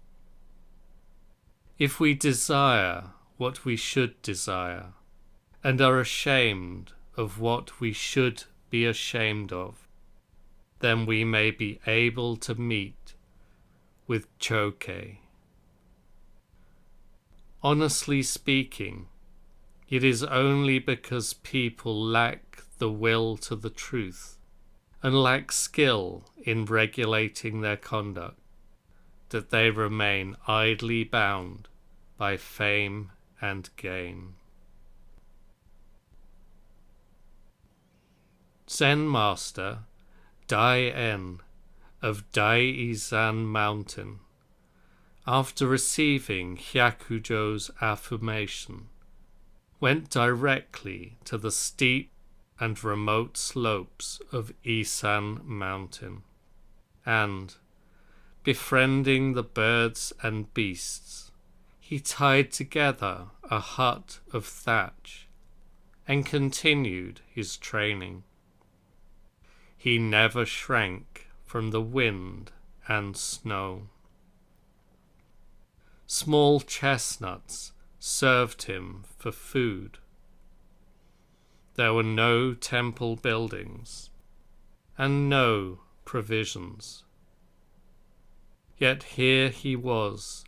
If we desire what we should desire, and are ashamed of what we should be ashamed of, then we may be able to meet with Chokei. Honestly speaking, it is only because people lack the will to the truth and lack skill in regulating their conduct that they remain idly bound by fame and gain. Zen Master Dai-en of Dai-Izan Mountain, after receiving Hyakujo's affirmation, went directly to the steep and remote slopes of Isan Mountain, and, befriending the birds and beasts, he tied together a hut of thatch and continued his training. He never shrank from the wind and snow. Small chestnuts served him for food. There were no temple buildings and no provisions. Yet here he was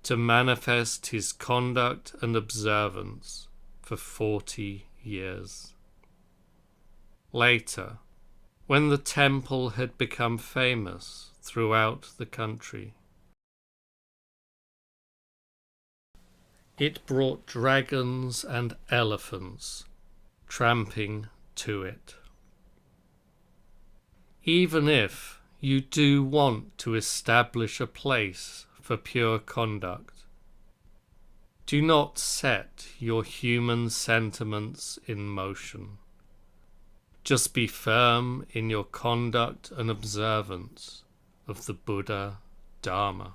to manifest his conduct and observance for 40 years. Later, when the temple had become famous throughout the country, it brought dragons and elephants tramping to it. Even if you do want to establish a place for pure conduct, do not set your human sentiments in motion. Just be firm in your conduct and observance of the Buddha Dharma.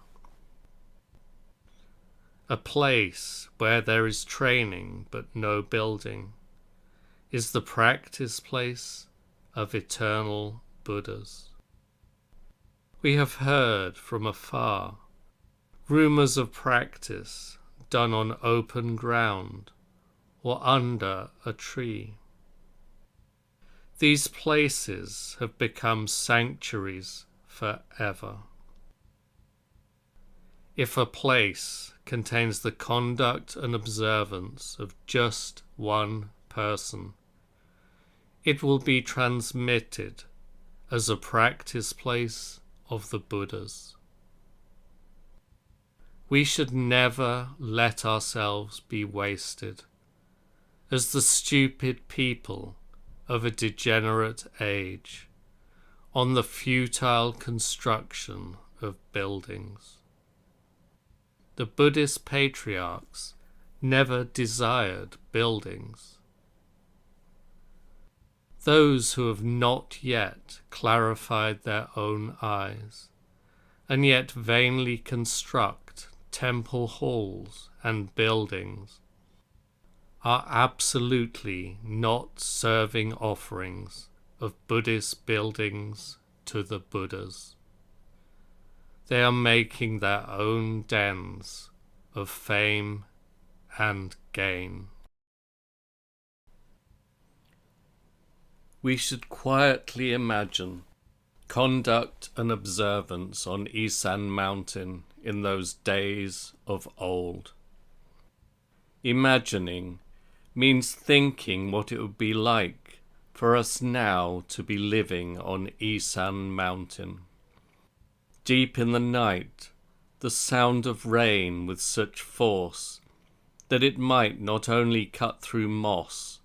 A place where there is training but no building is the practice place of eternal Buddhas. We have heard from afar rumours of practice done on open ground or under a tree. These places have become sanctuaries forever. If a place contains the conduct and observance of just one person, it will be transmitted as a practice place of the Buddhas. We should never let ourselves be wasted as the stupid people of a degenerate age on the futile construction of buildings. The Buddhist patriarchs never desired buildings. Those who have not yet clarified their own eyes, and yet vainly construct temple halls and buildings, are absolutely not serving offerings of Buddhist buildings to the Buddhas. They are making their own dens of fame and gain. We should quietly imagine conduct and observance on Isan Mountain in those days of old. Imagining means thinking what it would be like for us now to be living on Isan Mountain. Deep in the night, the sound of rain with such force that it might not only cut through moss,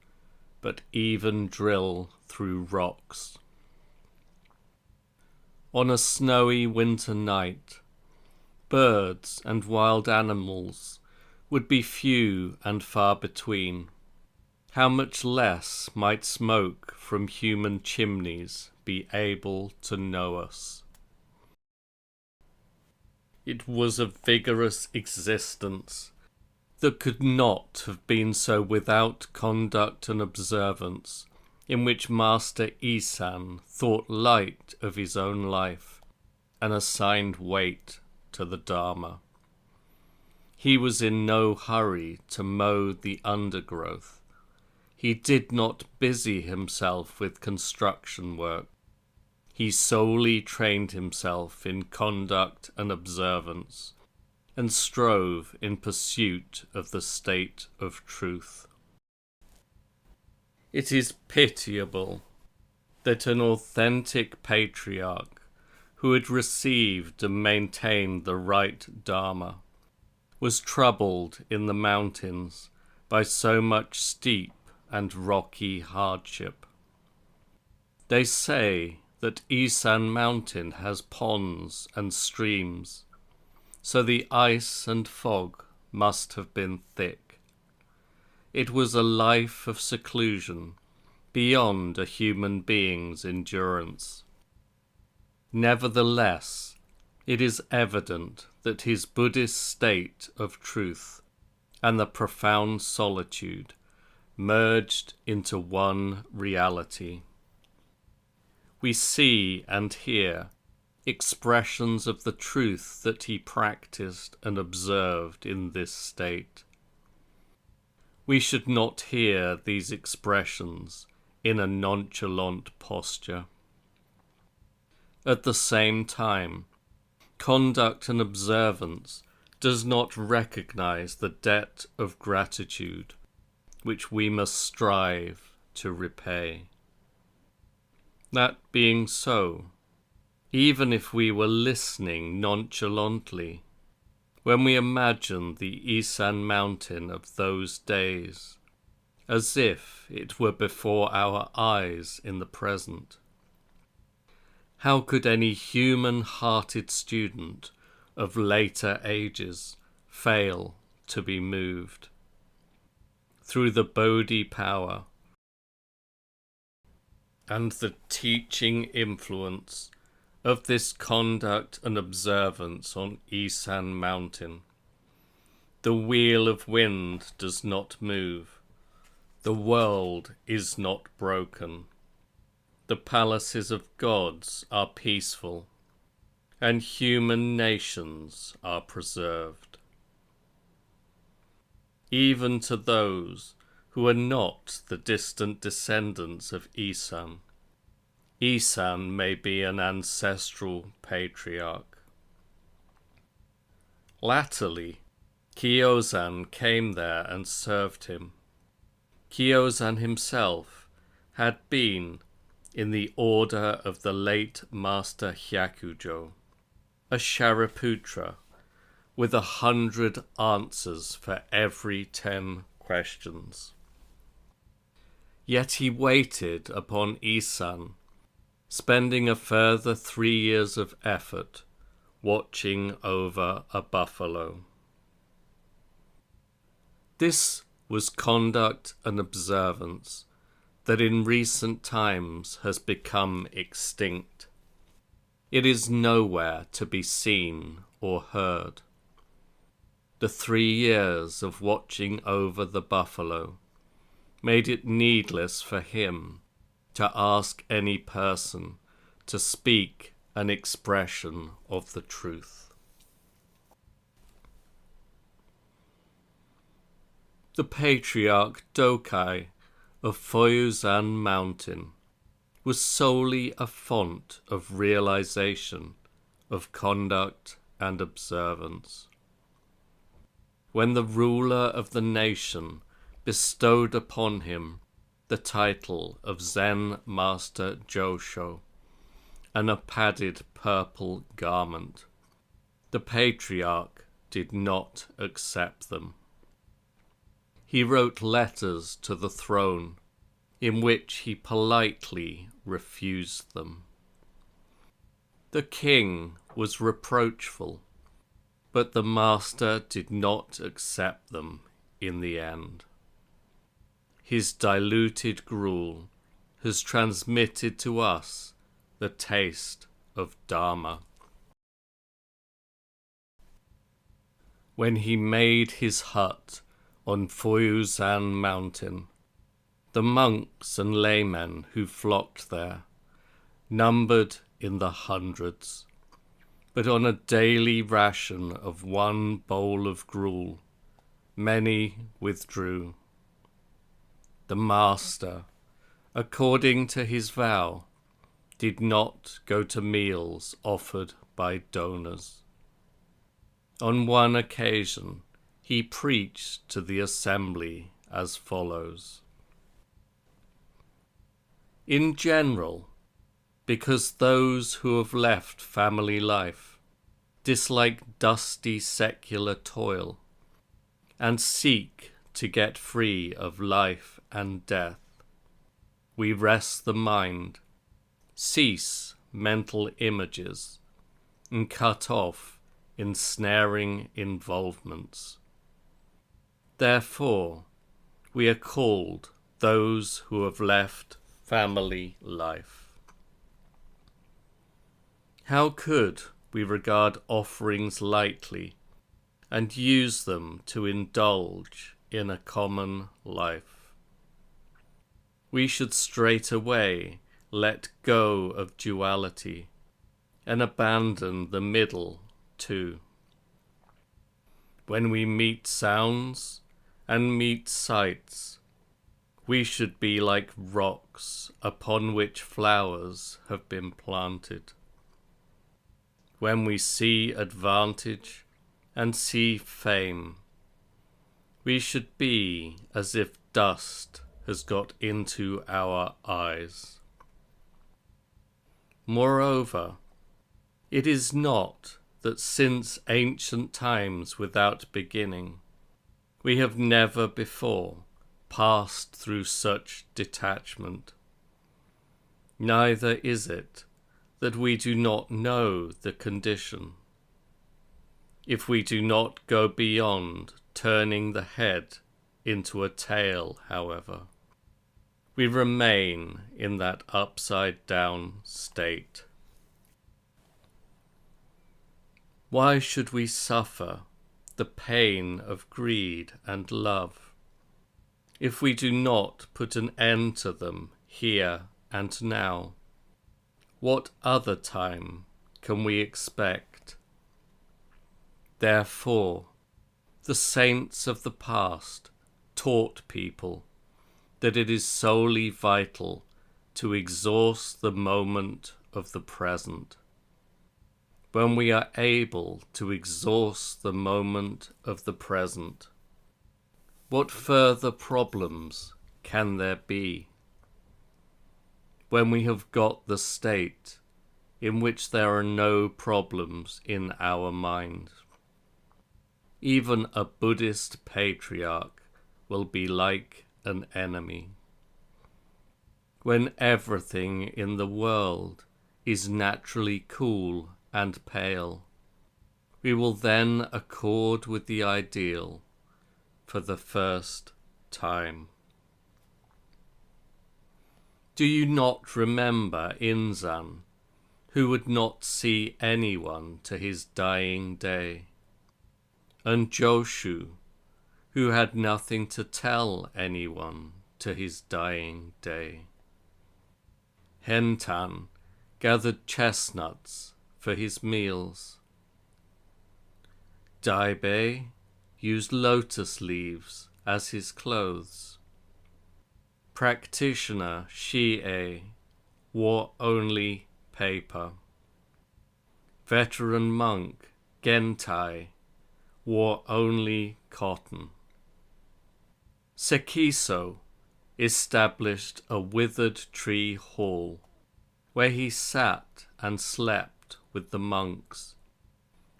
but even drill through rocks. On a snowy winter night, birds and wild animals would be few and far between. How much less might smoke from human chimneys be able to know us? It was a vigorous existence that could not have been so without conduct and observance, in which Master Isan thought light of his own life and assigned weight to the Dharma. He was in no hurry to mow the undergrowth. He did not busy himself with construction work. He solely trained himself in conduct and observance, and strove in pursuit of the state of truth. It is pitiable that an authentic patriarch who had received and maintained the right Dharma was troubled in the mountains by so much steep and rocky hardship. They say that Isan Mountain has ponds and streams, so the ice and fog must have been thick. It was a life of seclusion beyond a human being's endurance. Nevertheless, it is evident that his Buddhist state of truth and the profound solitude merged into one reality. We see and hear expressions of the truth that he practiced and observed in this state. We should not hear these expressions in a nonchalant posture. At the same time, conduct and observance does not recognize the debt of gratitude which we must strive to repay. That being so, even if we were listening nonchalantly, when we imagine the Isan Mountain of those days, as if it were before our eyes in the present, how could any human-hearted student of later ages fail to be moved? Through the Bodhi power and the teaching influence of this conduct and observance on Isan Mountain, the wheel of wind does not move, the world is not broken, the palaces of gods are peaceful, and human nations are preserved. Even to those who are not the distant descendants of Isan, Isan may be an ancestral patriarch. Latterly, Kyozan came there and served him. Kyozan himself had been in the order of the late Master Hyakujo, a Shariputra with 100 answers for every 10 questions. Yet he waited upon Isan, spending a further 3 years of effort watching over a buffalo. This was conduct and observance that in recent times has become extinct. It is nowhere to be seen or heard. The 3 years of watching over the buffalo made it needless for him to ask any person to speak an expression of the truth. The patriarch Dokai of Foyuzan Mountain was solely a font of realization of conduct and observance. When the ruler of the nation bestowed upon him the title of Zen Master Josho and a padded purple garment, the patriarch did not accept them. He wrote letters to the throne in which he politely refused them. The king was reproachful, but the master did not accept them in the end. His diluted gruel has transmitted to us the taste of Dharma. When he made his hut on Foyuzan Mountain, the monks and laymen who flocked there numbered in the hundreds, but on a daily ration of 1 bowl of gruel, many withdrew. The master, according to his vow, did not go to meals offered by donors. On one occasion, he preached to the assembly as follows. In general, because those who have left family life dislike dusty secular toil and seek to get free of life and death, we rest the mind, cease mental images, and cut off ensnaring involvements. Therefore, we are called those who have left family life. How could we regard offerings lightly and use them to indulge in a common life? We should straightway let go of duality and abandon the middle too. When we meet sounds and meet sights, we should be like rocks upon which flowers have been planted. When we see advantage and see fame, we should be as if dust has got into our eyes. Moreover, it is not that since ancient times without beginning, we have never before passed through such detachment. Neither is it that we do not know the condition. If we do not go beyond turning the head into a tail, however, we remain in that upside-down state. Why should we suffer the pain of greed and love if we do not put an end to them here and now? What other time can we expect? Therefore, the saints of the past taught people that it is solely vital to exhaust the moment of the present. When we are able to exhaust the moment of the present, what further problems can there be? When we have got the state in which there are no problems in our mind, even a Buddhist patriarch will be like an enemy. When everything in the world is naturally cool and pale, we will then accord with the ideal for the first time. Do you not remember Inzan, who would not see anyone to his dying day, and Joshu, who had nothing to tell anyone to his dying day? Hentan gathered chestnuts for his meals. Daibei used lotus leaves as his clothes. Practitioner Shie wore only paper. Veteran monk Gentai wore only cotton. Sekiso established a withered tree hall where he sat and slept with the monks,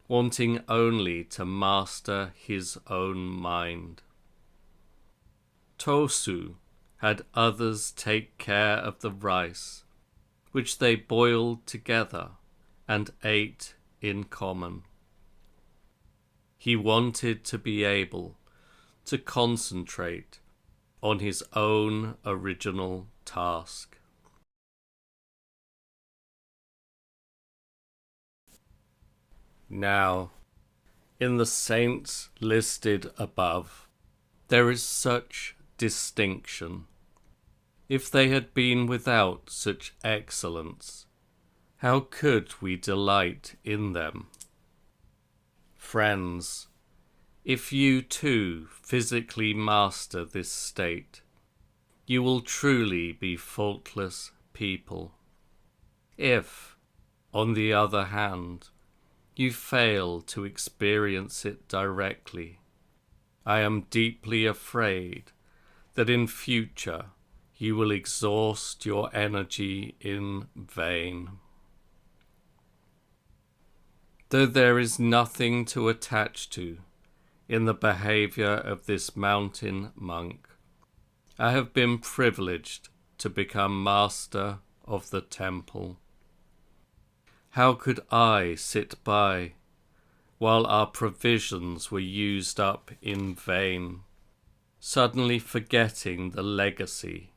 wanting only to master his own mind. Tosu had others take care of the rice, which they boiled together and ate in common. He wanted to be able to concentrate on his own original task. Now, in the saints listed above, there is such distinction. If they had been without such excellence, how could we delight in them? Friends, if you too physically master this state, you will truly be faultless people. If, on the other hand, you fail to experience it directly, I am deeply afraid that in future you will exhaust your energy in vain. Though there is nothing to attach to in the behavior of this mountain monk, I have been privileged to become master of the temple. How could I sit by while our provisions were used up in vain, suddenly forgetting the legacy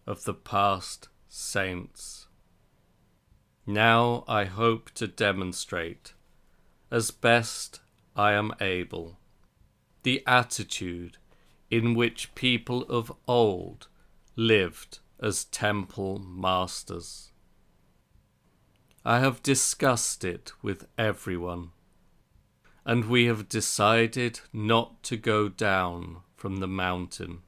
of the past saints? Now I hope to demonstrate, as best I am able, the attitude in which people of old lived as temple masters. I have discussed it with everyone, and we have decided not to go down from the mountain,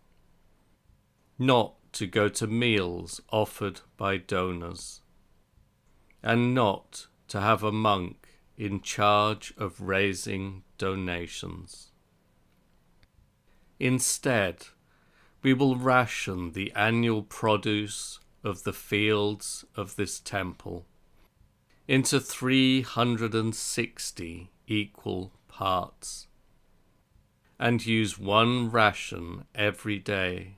not to go to meals offered by donors, and not to have a monk in charge of raising donations. Instead, we will ration the annual produce of the fields of this temple into 360 equal parts, and use one ration every day,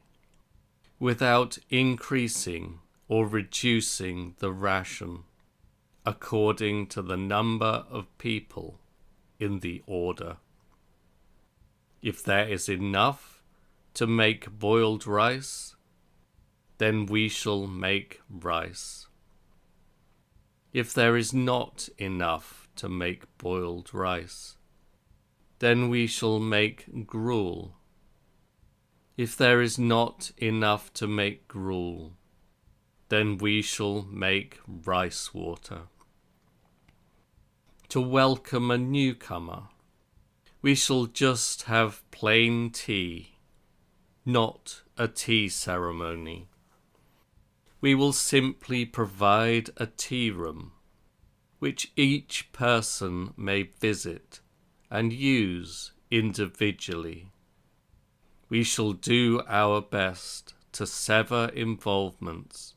without increasing or reducing the ration according to the number of people in the order. If there is enough to make boiled rice, then we shall make rice. If there is not enough to make boiled rice, then we shall make gruel. If there is not enough to make gruel, then we shall make rice water. to welcome a newcomer. We shall just have plain tea, not a tea ceremony. We will simply provide a tea room, which each person may visit and use individually. We shall do our best to sever involvements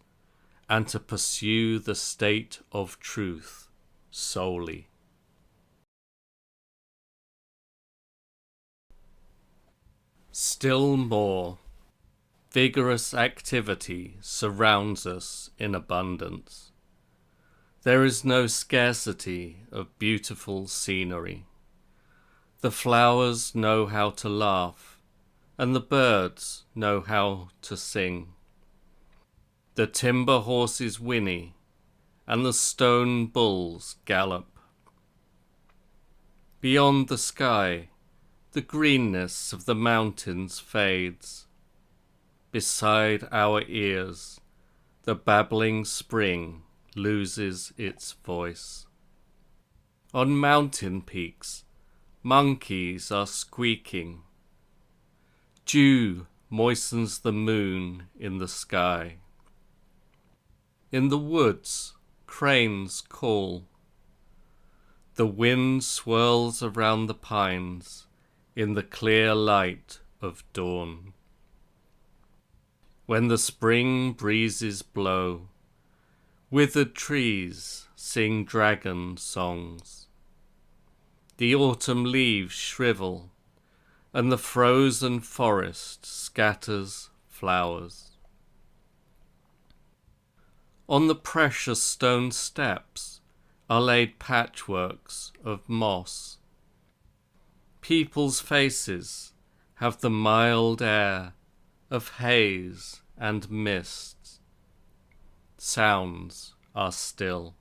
and to pursue the state of truth solely. Still more, vigorous activity surrounds us in abundance. There is no scarcity of beautiful scenery. The flowers know how to laugh, and the birds know how to sing. The timber horses whinny, and the stone bulls gallop. Beyond the sky, the greenness of the mountains fades. Beside our ears, the babbling spring loses its voice. On mountain peaks, monkeys are squeaking. Dew moistens the moon in the sky. In the woods, cranes call. The wind swirls around the pines in the clear light of dawn. When the spring breezes blow, withered trees sing dragon songs. The autumn leaves shrivel, and the frozen forest scatters flowers. On the precious stone steps are laid patchworks of moss. People's faces have the mild air of haze and mists. Sounds are still.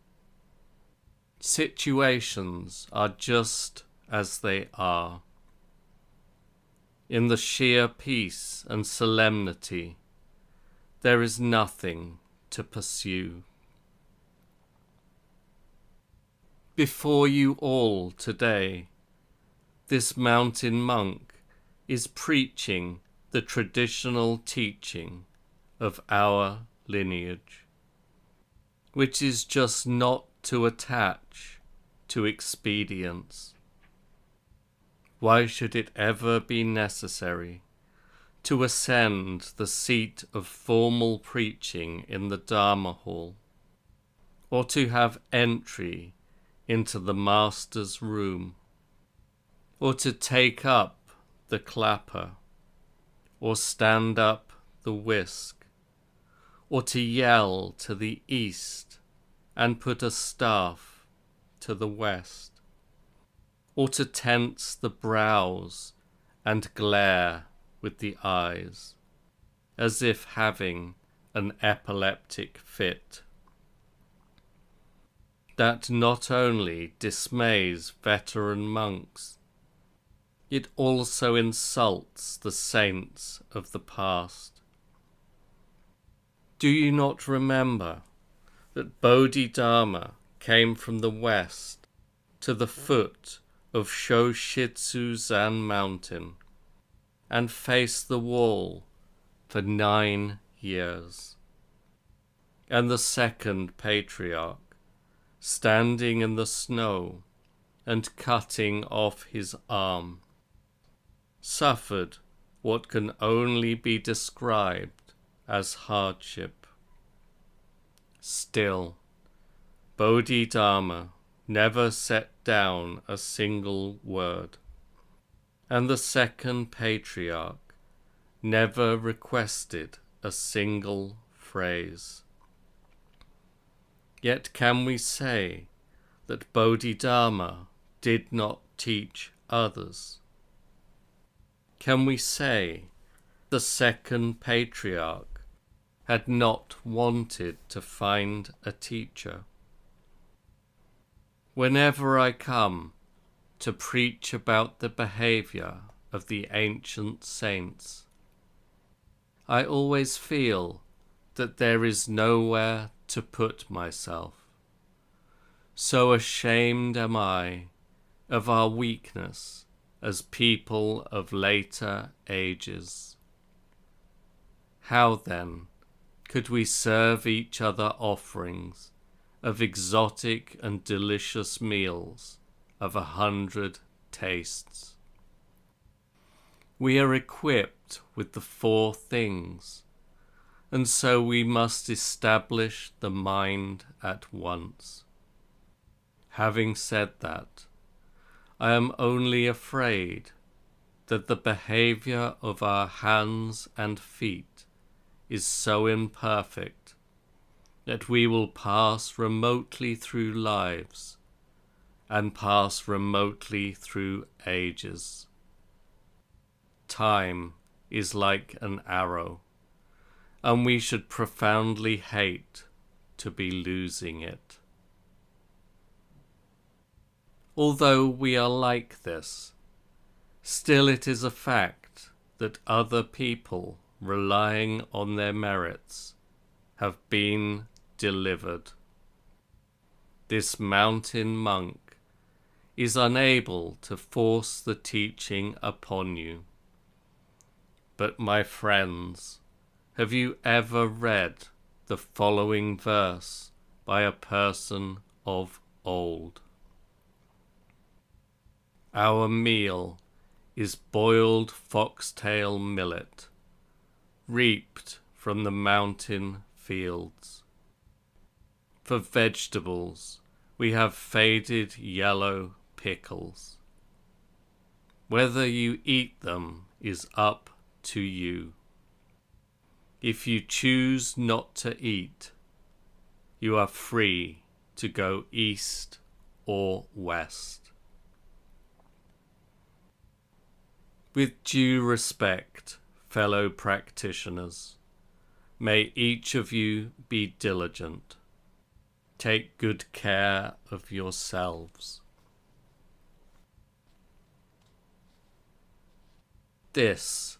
Situations are just as they are. In the sheer peace and solemnity, there is nothing to pursue. Before you all today, this mountain monk is preaching the traditional teaching of our lineage, which is just not to attach to expedience. Why should it ever be necessary to ascend the seat of formal preaching in the Dharma hall, or to have entry into the master's room, or to take up the clapper, or stand up the whisk, or to yell to the east and put a staff to the west, or to tense the brows and glare with the eyes, as if having an epileptic fit. That not only dismays veteran monks, it also insults the saints of the past. Do you not remember that Bodhidharma came from the west to the foot of Shobogenzo mountain and faced the wall for 9 years? And the second patriarch, standing in the snow and cutting off his arm, suffered what can only be described as hardship. Still, Bodhidharma never set down a single word, and the second patriarch never requested a single phrase. Yet can we say that Bodhidharma did not teach others? Can we say the second patriarch had not wanted to find a teacher? Whenever I come to preach about the behavior of the ancient saints, I always feel that there is nowhere to put myself, So ashamed am I of our weakness as people of later ages. How then could we serve each other offerings of exotic and delicious meals of 100 tastes? We are equipped with the 4 things, and so we must establish the mind at once. Having said that, I am only afraid that the behavior of our hands and feet is so imperfect that we will pass remotely through lives and pass remotely through ages. Time is like an arrow, and we should profoundly hate to be losing it. Although we are like this, still it is a fact that other people, relying on their merits, have been delivered. This mountain monk is unable to force the teaching upon you. But my friends, have you ever read the following verse by a person of old? Our meal is boiled foxtail millet, reaped from the mountain fields. For vegetables, we have faded yellow pickles. Whether you eat them is up to you. If you choose not to eat, you are free to go east or west. With due respect, fellow practitioners, may each of you be diligent. Take good care of yourselves. This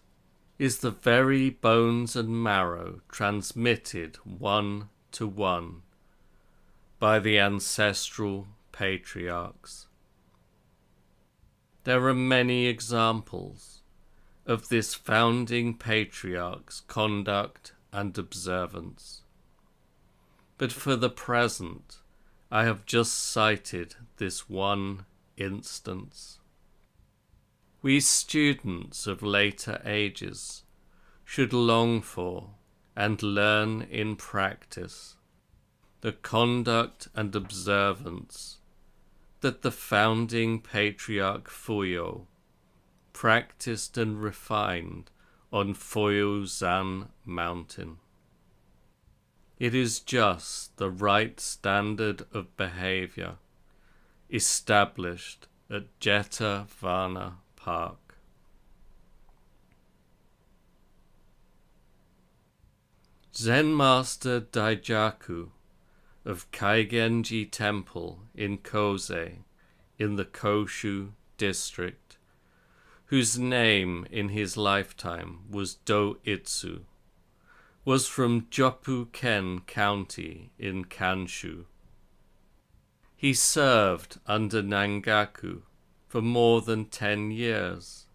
is the very bones and marrow transmitted one to one by the ancestral patriarchs. There are many examples of this founding patriarch's conduct and observance, but for the present I have just cited this one instance. We students of later ages should long for and learn in practice the conduct and observance that the founding patriarch Fuyo practiced and refined on Fuyuzan Mountain. It is just the right standard of behavior established at Jetavana Park. Zen Master Daijaku of Kaigenji Temple in Koze, in the Koshu district, whose name in his lifetime was Do-Itsu, was from Jopu-ken County in Kanshu. He served under Nangaku for more than 10 years.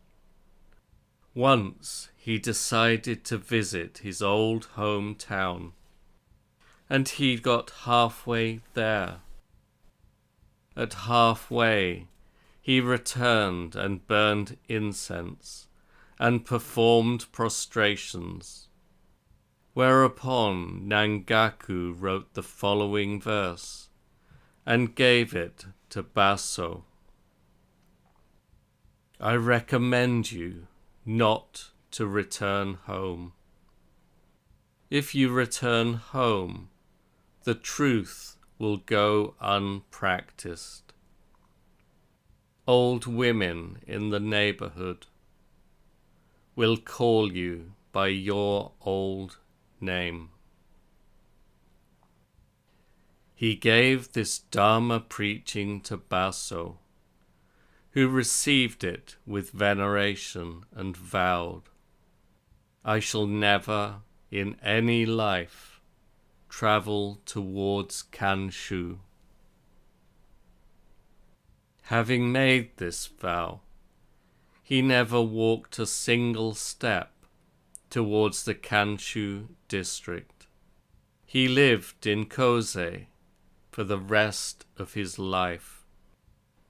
Once he decided to visit his old hometown, and he got halfway there. At halfway, he returned and burned incense and performed prostrations, whereupon Nangaku wrote the following verse and gave it to Baso. I recommend you not to return home. If you return home, the truth will go unpracticed. Old women in the neighborhood will call you by your old name. He gave this Dharma preaching to Baso, who received it with veneration and vowed, I shall never in any life travel towards Kanshu. Having made this vow, he never walked a single step towards the Kanshu district. He lived in Kosei for the rest of his life,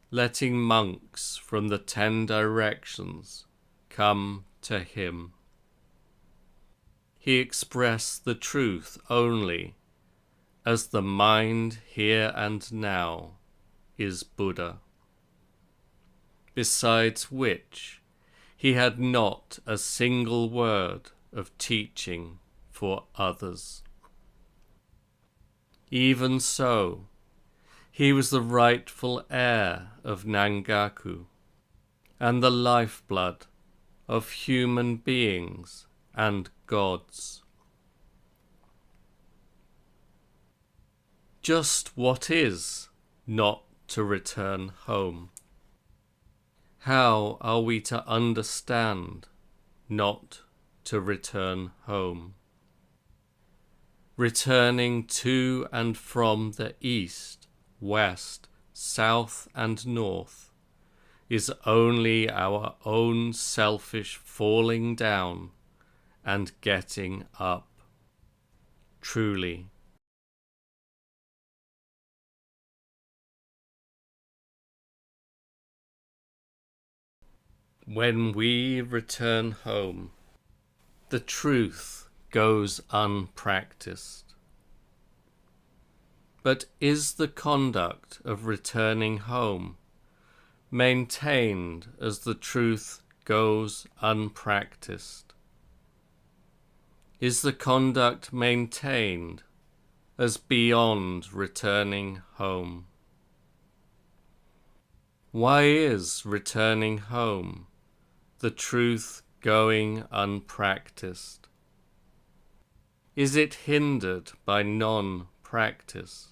letting monks from the 10 directions come to him. He expressed the truth only as the mind here and now is Buddha, besides which he had not a single word of teaching for others. Even so, he was the rightful heir of Nangaku and the lifeblood of human beings and gods. Just what is not to return home? How are we to understand not to return home? Returning to and from the east, west, south, and north is only our own selfish falling down and getting up. Truly. When we return home, the truth goes unpracticed. But is the conduct of returning home maintained as the truth goes unpracticed? Is the conduct maintained as beyond returning home? Why is returning home the truth going unpracticed? Is it hindered by non-practice?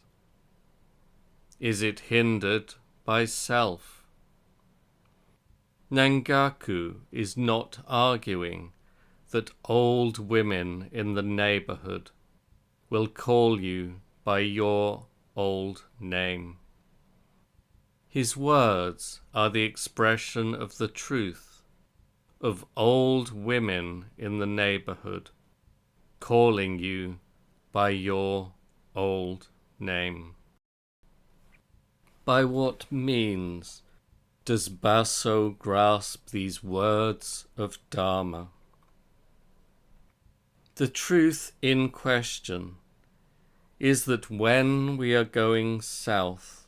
Is it hindered by self? Nangaku is not arguing that old women in the neighborhood will call you by your old name. His words are the expression of the truth of old women in the neighborhood calling you by your old name. By what means does Baso grasp these words of Dharma? The truth in question is that when we are going south,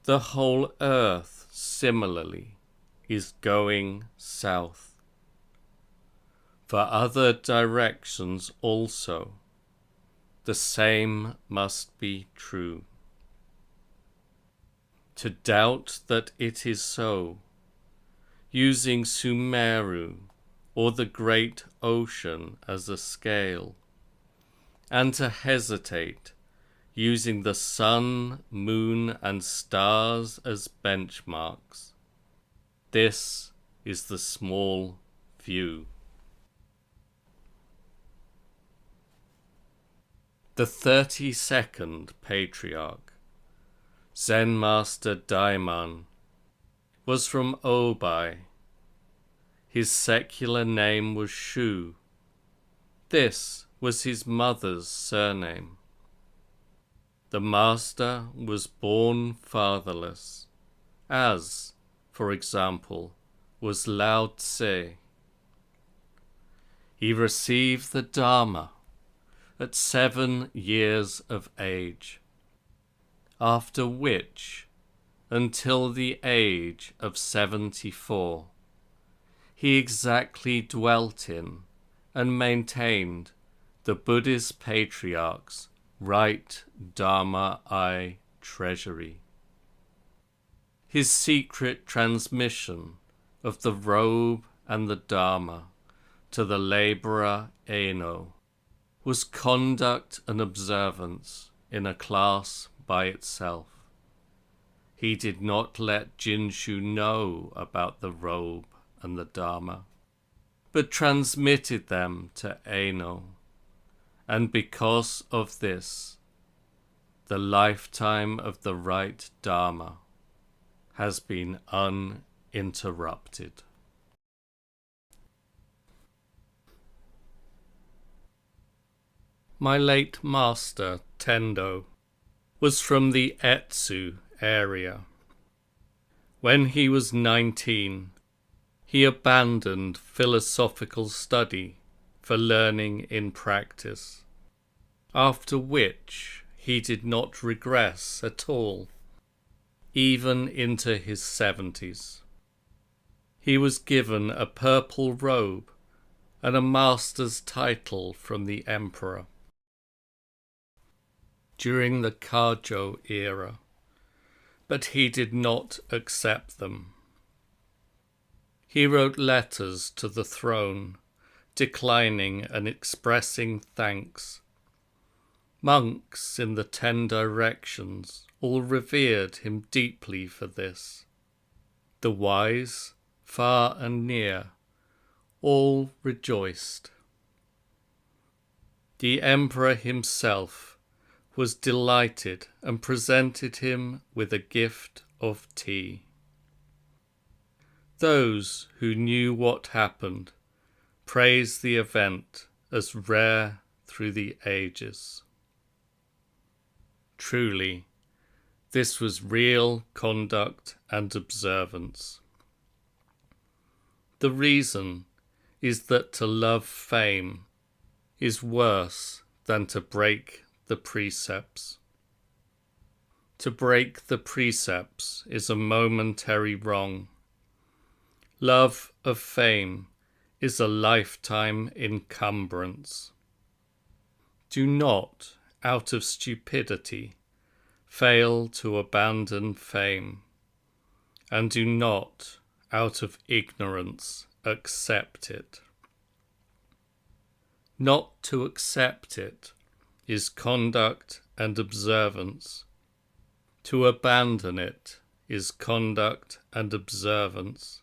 the whole earth similarly is going south. For other directions also, the same must be true. To doubt that it is so, using Sumeru or the great ocean as a scale, and to hesitate using the sun, moon, and stars as benchmarks, this is the small view. The 32nd Patriarch, Zen Master Daiman, was from Obai. His secular name was Shu. This was his mother's surname. The master was born fatherless, as, for example, was Lao Tse. He received the Dharma at 7 years of age, after which, until the age of 74, he exactly dwelt in and maintained the Buddhist Patriarch's right Dharma Eye treasury. His secret transmission of the robe and the Dharma to the laborer Eno was conduct and observance in a class by itself. He did not let Jinshu know about the robe and the Dharma, but transmitted them to Eno, and because of this, the lifetime of the right Dharma has been uninterrupted. My late master, Tendo, was from the Etsu area. When he was 19, he abandoned philosophical study for learning in practice, after which he did not regress at all, even into his 70s. He was given a purple robe and a master's title from the emperor. During the Kagyo era, but he did not accept them. He wrote letters to the throne, declining and expressing thanks. Monks in the 10 directions all revered him deeply for this. The wise, far and near, all rejoiced. The emperor himself was delighted and presented him with a gift of tea. Those who knew what happened praised the event as rare through the ages. Truly, this was real conduct and observance. The reason is that to love fame is worse than to break the precepts. To break the precepts is a momentary wrong. Love of fame is a lifetime encumbrance. Do not, out of stupidity, fail to abandon fame, and do not, out of ignorance, accept it. Not to accept it is conduct and observance. To abandon it is conduct and observance.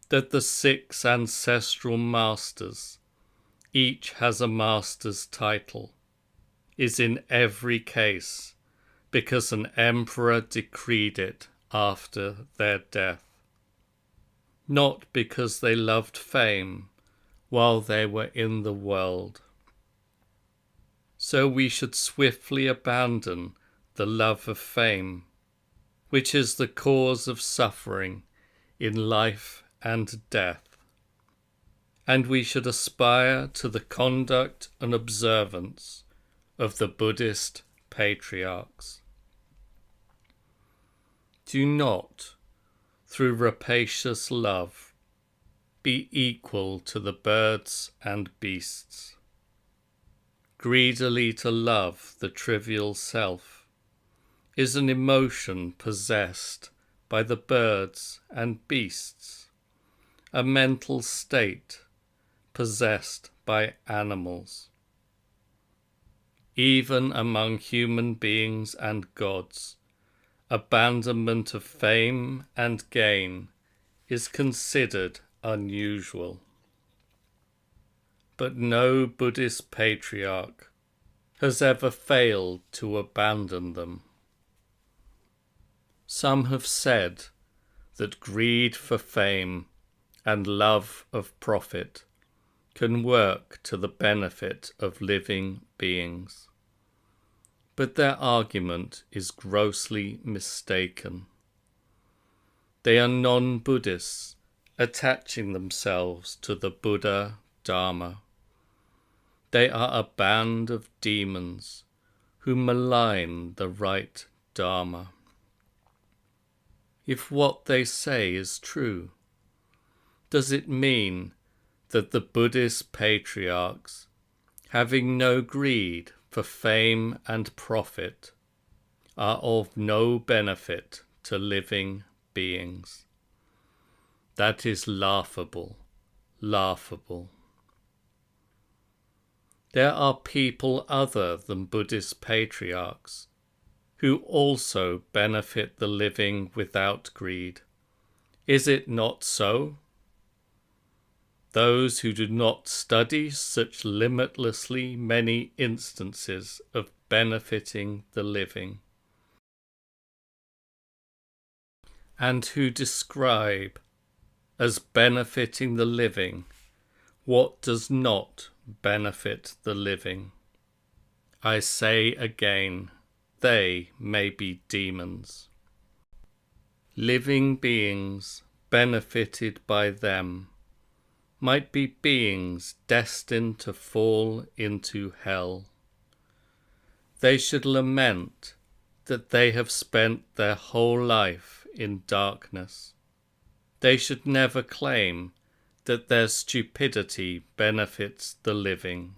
That the 6 ancestral masters, each has a master's title, is in every case because an emperor decreed it after their death, not because they loved fame while they were in the world. So we should swiftly abandon the love of fame, which is the cause of suffering in life and death, and we should aspire to the conduct and observance of the Buddhist patriarchs. Do not, through rapacious love, be equal to the birds and beasts. Greedily to love the trivial self is an emotion possessed by the birds and beasts, a mental state possessed by animals. Even among human beings and gods, abandonment of fame and gain is considered unusual. But no Buddhist patriarch has ever failed to abandon them. Some have said that greed for fame and love of profit can work to the benefit of living beings. But their argument is grossly mistaken. They are non-Buddhists attaching themselves to the Buddha Dharma. They are a band of demons who malign the right Dharma. If what they say is true, does it mean that the Buddhist patriarchs, having no greed for fame and profit, are of no benefit to living beings? That is laughable, laughable. There are people other than Buddhist patriarchs who also benefit the living without greed. Is it not so? Those who do not study such limitlessly many instances of benefiting the living. and who describe as benefiting the living what does not benefit the living. I say again, they may be demons. Living beings benefited by them might be beings destined to fall into hell. They should lament that they have spent their whole life in darkness. They should never claim that their stupidity benefits the living.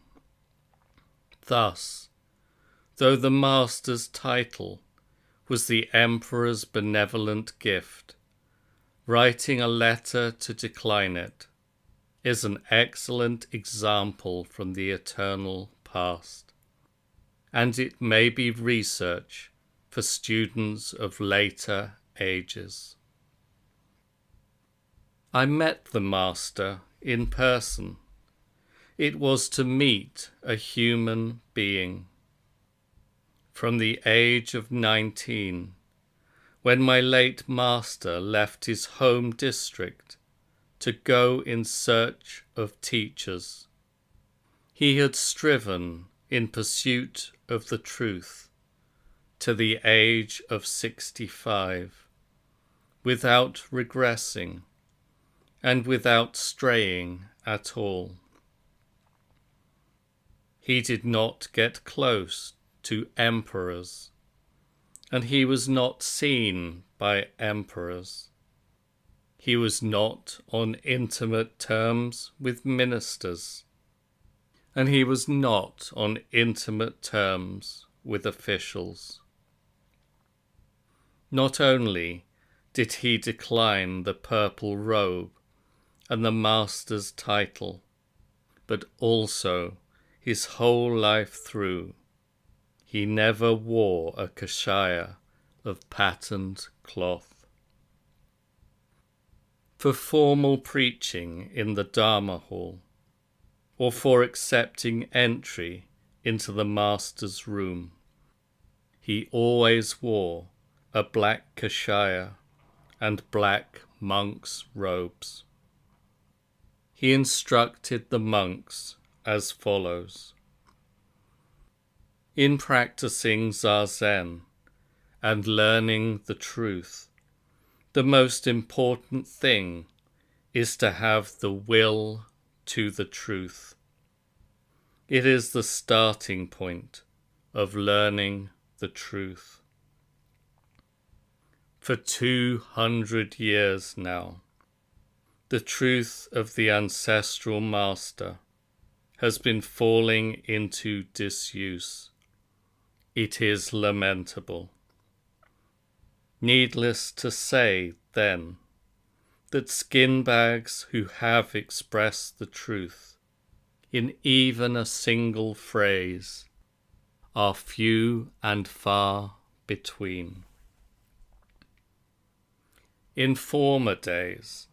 Thus, though the Master's title was the Emperor's benevolent gift, writing a letter to decline it is an excellent example from the eternal past, and it may be research for students of later ages. I met the Master in person. It was to meet a human being. From the age of 19, when my late Master left his home district to go in search of teachers, he had striven in pursuit of the truth to the age of 65, without regressing and without straying at all. He did not get close to emperors, and he was not seen by emperors. He was not on intimate terms with ministers, and he was not on intimate terms with officials. Not only did he decline the purple robe and the Master's title, but also his whole life through, he never wore a kashaya of patterned cloth. For formal preaching in the Dharma hall, or for accepting entry into the Master's room, he always wore a black kashaya and black monk's robes. He instructed the monks as follows: in practicing Zazen and learning the truth, the most important thing is to have the will to the truth. It is the starting point of learning the truth. For 200 years now, the truth of the ancestral Master has been falling into disuse. It is lamentable. Needless to say, then, that skin bags who have expressed the truth in even a single phrase are few and far between. In former days,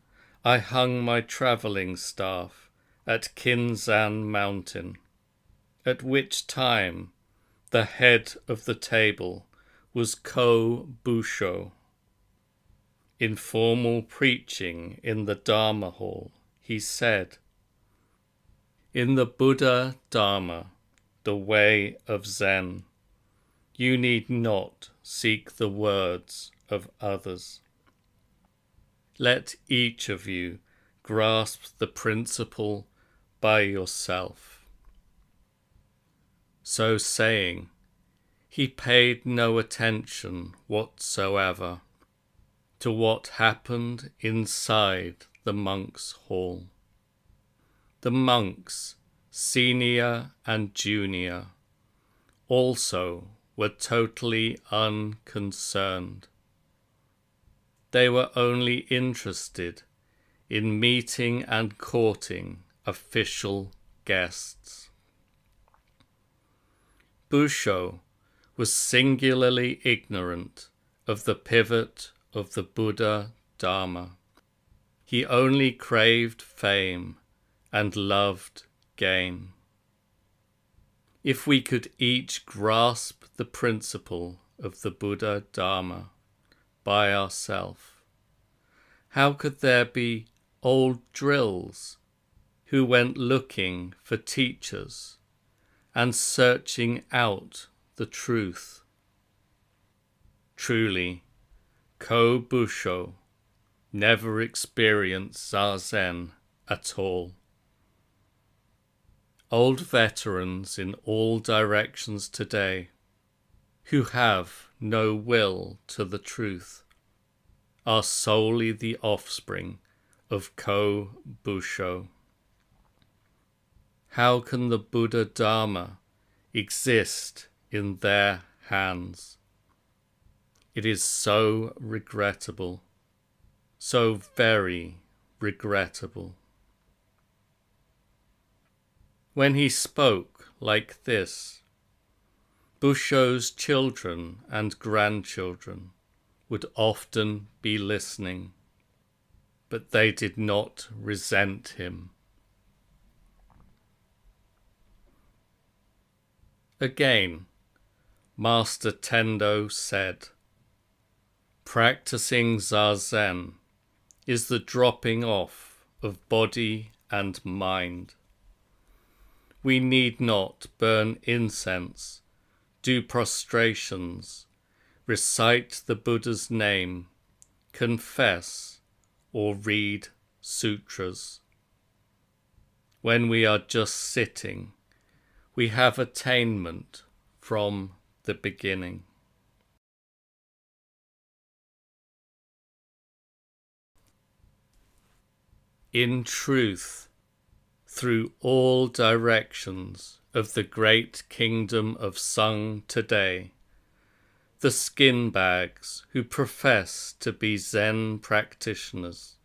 I hung my travelling staff at Kinzan Mountain, at which time the head of the table was Ko Busho. In formal preaching in the Dharma hall, he said, in the Buddha Dharma, the way of Zen, you need not seek the words of others. Let each of you grasp the principle by yourself. So saying, he paid no attention whatsoever to what happened inside the monks' hall. The monks, senior and junior, also were totally unconcerned. They were only interested in meeting and courting official guests. Busho was singularly ignorant of the pivot of the Buddha Dharma. He only craved fame and loved gain. If we could each grasp the principle of the Buddha Dharma by ourselves, How could there be old drills who went looking for teachers and searching out the truth? Truly, Ko-Busho never experienced Zazen at all. Old veterans in all directions today, who have no will to the truth, are solely the offspring of Ko-Busho. How can the Buddha Dharma exist in their hands? It is so regrettable, so very regrettable. When he spoke like this, Busho's children and grandchildren would often be listening, but they did not resent him. Again, Master Tendo said, "Practicing Zazen is the dropping off of body and mind. We need not burn incense, do prostrations, recite the Buddha's name, confess, or read sutras. When we are just sitting, we have attainment from the beginning." In truth, through all directions of the great kingdom of Sung today, the skin bags who profess to be Zen practitioners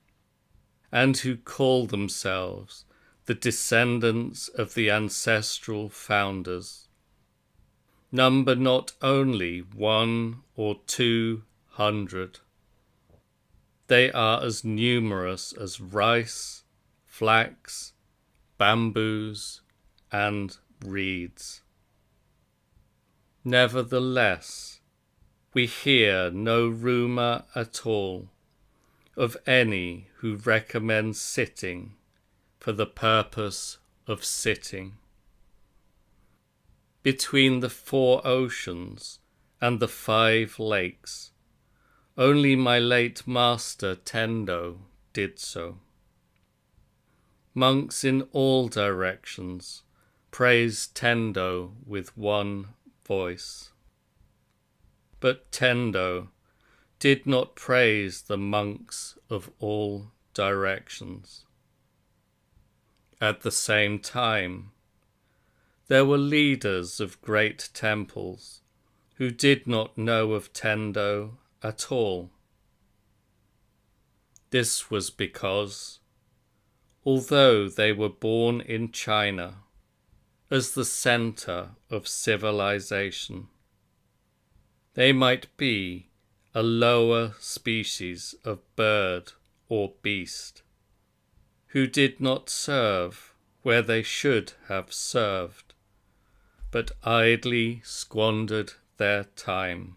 and who call themselves the descendants of the ancestral founders number not only 1 or 200. They are as numerous as rice, flax, bamboos, and reeds. Nevertheless, we hear no rumor at all of any who recommend sitting for the purpose of sitting. Between the 4 oceans and the 5 lakes, only my late master Tendo did so. Monks in all directions praise Tendo with one voice. But Tendo did not praise the monks of all directions. At the same time, there were leaders of great temples who did not know of Tendo at all. This was because, although they were born in China as the center of civilization, they might be a lower species of bird or beast who did not serve where they should have served, but idly squandered their time.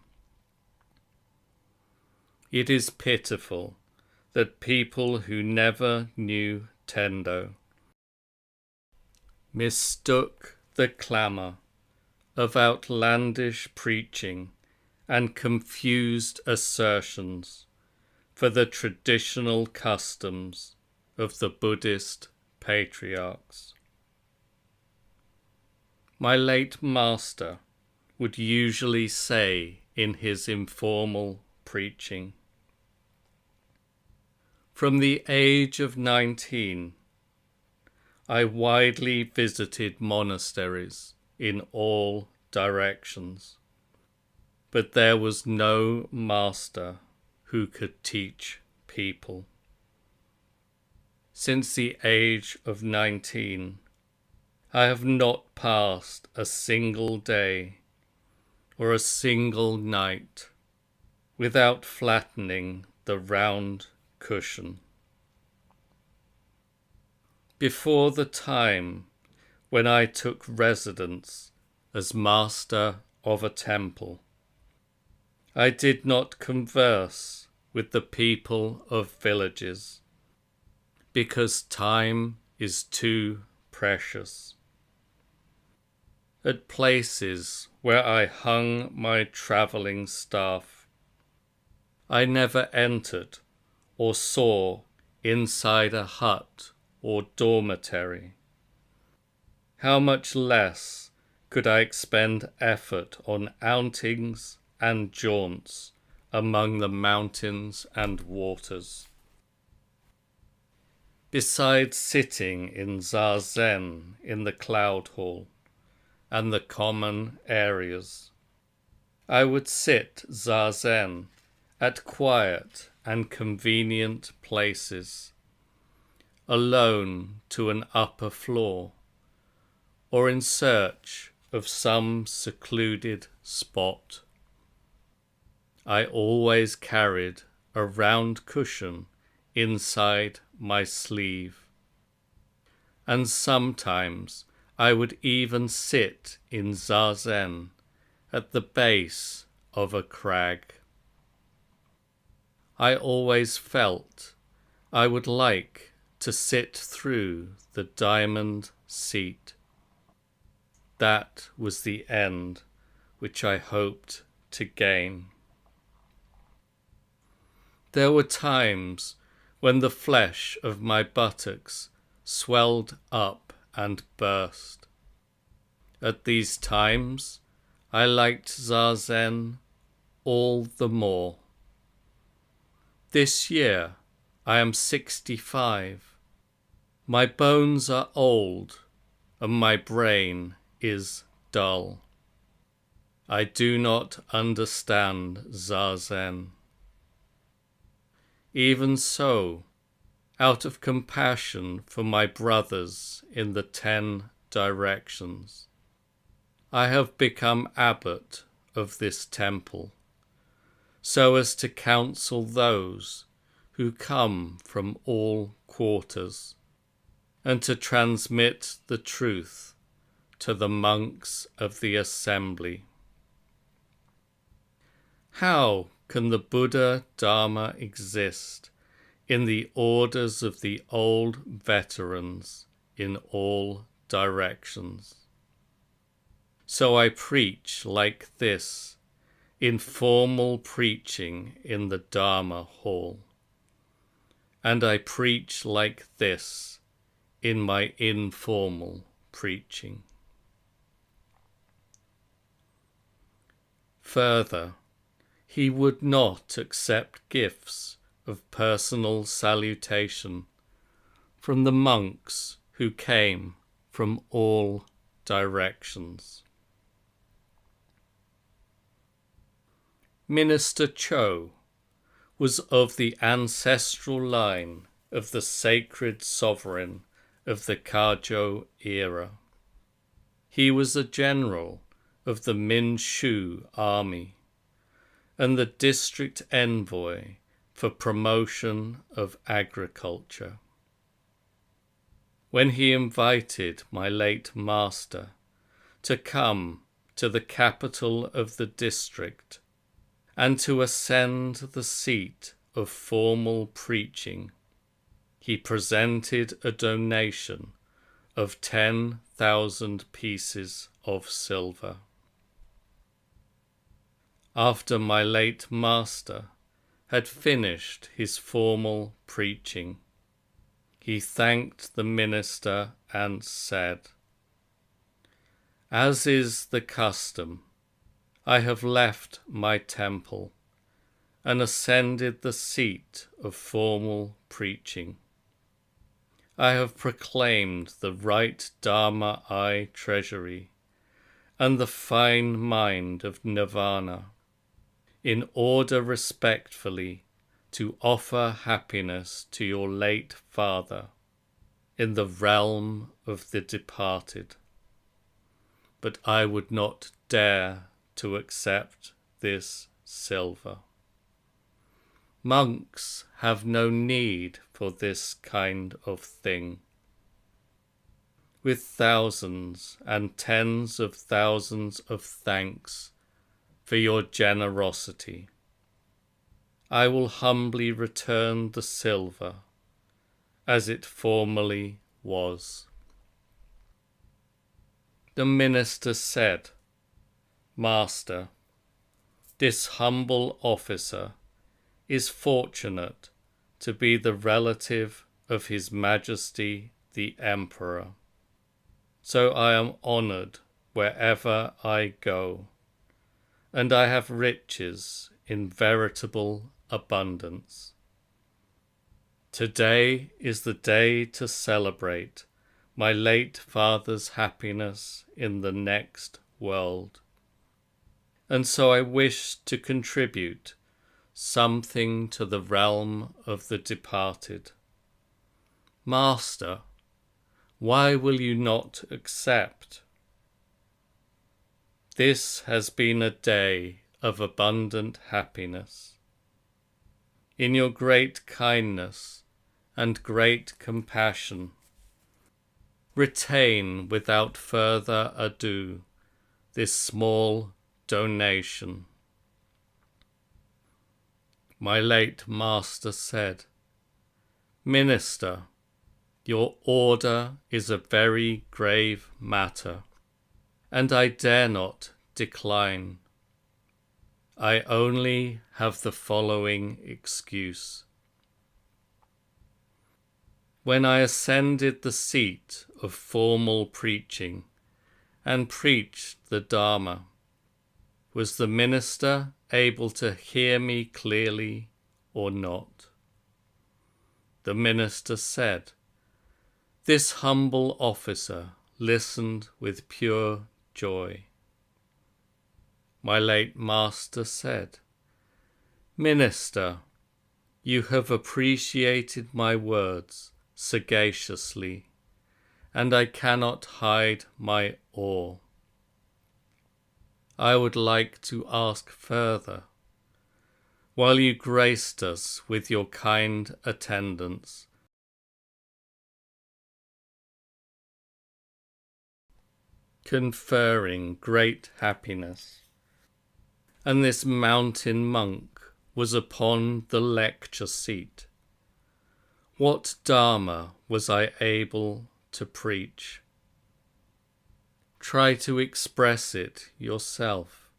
It is pitiful that people who never knew Tendo mistook the clamor of outlandish preaching and confused assertions for the traditional customs of the Buddhist patriarchs. My late master would usually say in his informal preaching, "From the age of 19, I widely visited monasteries in all directions, but there was no master who could teach people. Since the age of 19, I have not passed a single day or a single night without flattening the round cushion. Before the time when I took residence as master of a temple, I did not converse with the people of villages, because time is too precious. At places where I hung my travelling staff, I never entered or saw inside a hut or dormitory. How much less could I expend effort on outings and jaunts among the mountains and waters? Besides sitting in zazen in the cloud hall and the common areas, I would sit zazen at quiet and convenient places, alone to an upper floor, or in search of some secluded spot. I always carried a round cushion inside my sleeve, and sometimes I would even sit in zazen at the base of a crag. I always felt I would like to sit through the diamond seat. That was the end which I hoped to gain. There were times when the flesh of my buttocks swelled up and burst. At these times, I liked zazen all the more. This year, I am 65. My bones are old, and my brain is dull. I do not understand zazen. Even so, out of compassion for my brothers in the 10 directions, I have become abbot of this temple, so as to counsel those who come from all quarters, and to transmit the truth to the monks of the assembly. How can the Buddha Dharma exist in the orders of the old veterans in all directions? So I preach like this, informal preaching in the Dharma hall, and I preach like this in my informal preaching. Further, he would not accept gifts of personal salutation from the monks who came from all directions. Minister Cho was of the ancestral line of the sacred sovereign of the Kagyo era. He was a general of the Minshu army and the district envoy for promotion of agriculture. When he invited my late master to come to the capital of the district and to ascend the seat of formal preaching, he presented a donation of 10,000 pieces of silver. After my late master had finished his formal preaching, he thanked the minister and said, "As is the custom, I have left my temple and ascended the seat of formal preaching. I have proclaimed the right Dharma eye treasury and the fine mind of Nirvana, in order respectfully to offer happiness to your late father in the realm of the departed. But I would not dare to accept this silver. Monks have no need for this kind of thing. With thousands and tens of thousands of thanks for your generosity, I will humbly return the silver as it formerly was." The minister said, "Master, this humble officer is fortunate to be the relative of His Majesty the Emperor, so I am honored wherever I go, and I have riches in veritable abundance. Today is the day to celebrate my late father's happiness in the next world, and so I wish to contribute something to the realm of the departed. Master, why will you not accept? This has been a day of abundant happiness. In your great kindness and great compassion, retain without further ado this small donation." My late master said, "Minister, your order is a very grave matter, and I dare not decline. I only have the following excuse. When I ascended the seat of formal preaching and preached the Dharma, was the minister able to hear me clearly or not?" The minister said, "This humble officer listened with pure joy." My late master said, "Minister, you have appreciated my words sagaciously, and I cannot hide my awe. I would like to ask further. While you graced us with your kind attendance, conferring great happiness, and this mountain monk was upon the lecture seat, what Dharma was I able to preach? Try to express it yourself.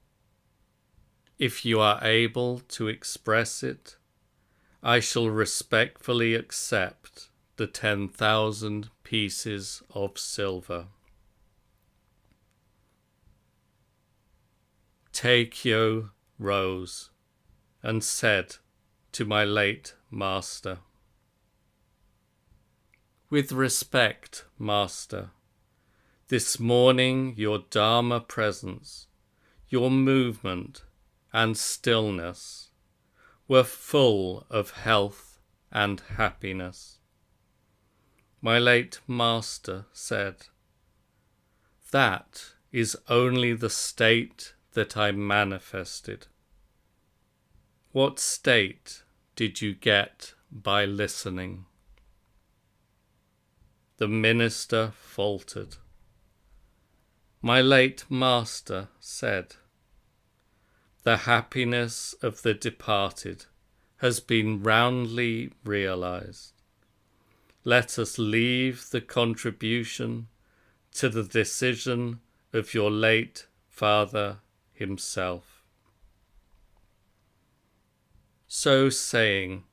If you are able to express it, I shall respectfully accept the 10,000 pieces of silver." Teikyo rose and said to my late master, "With respect, Master, this morning your Dharma presence, your movement and stillness were full of health and happiness." My late master said, "That is only the state that I manifested. What state did you get by listening?" The minister faltered. My late master said, "The happiness of the departed has been roundly realized. Let us leave the contribution to the decision of your late father himself." So saying,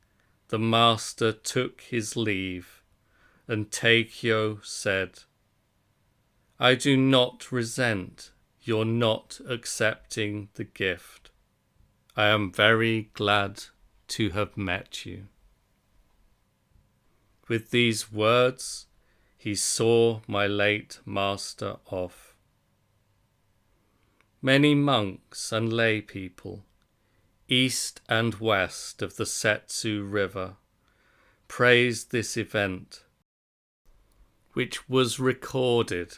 the master took his leave, and Teikyo said, "I do not resent your not accepting the gift. I am very glad to have met you." With these words, he saw my late master off. Many monks and lay people, east and west of the Setsu River, praised this event, which was recorded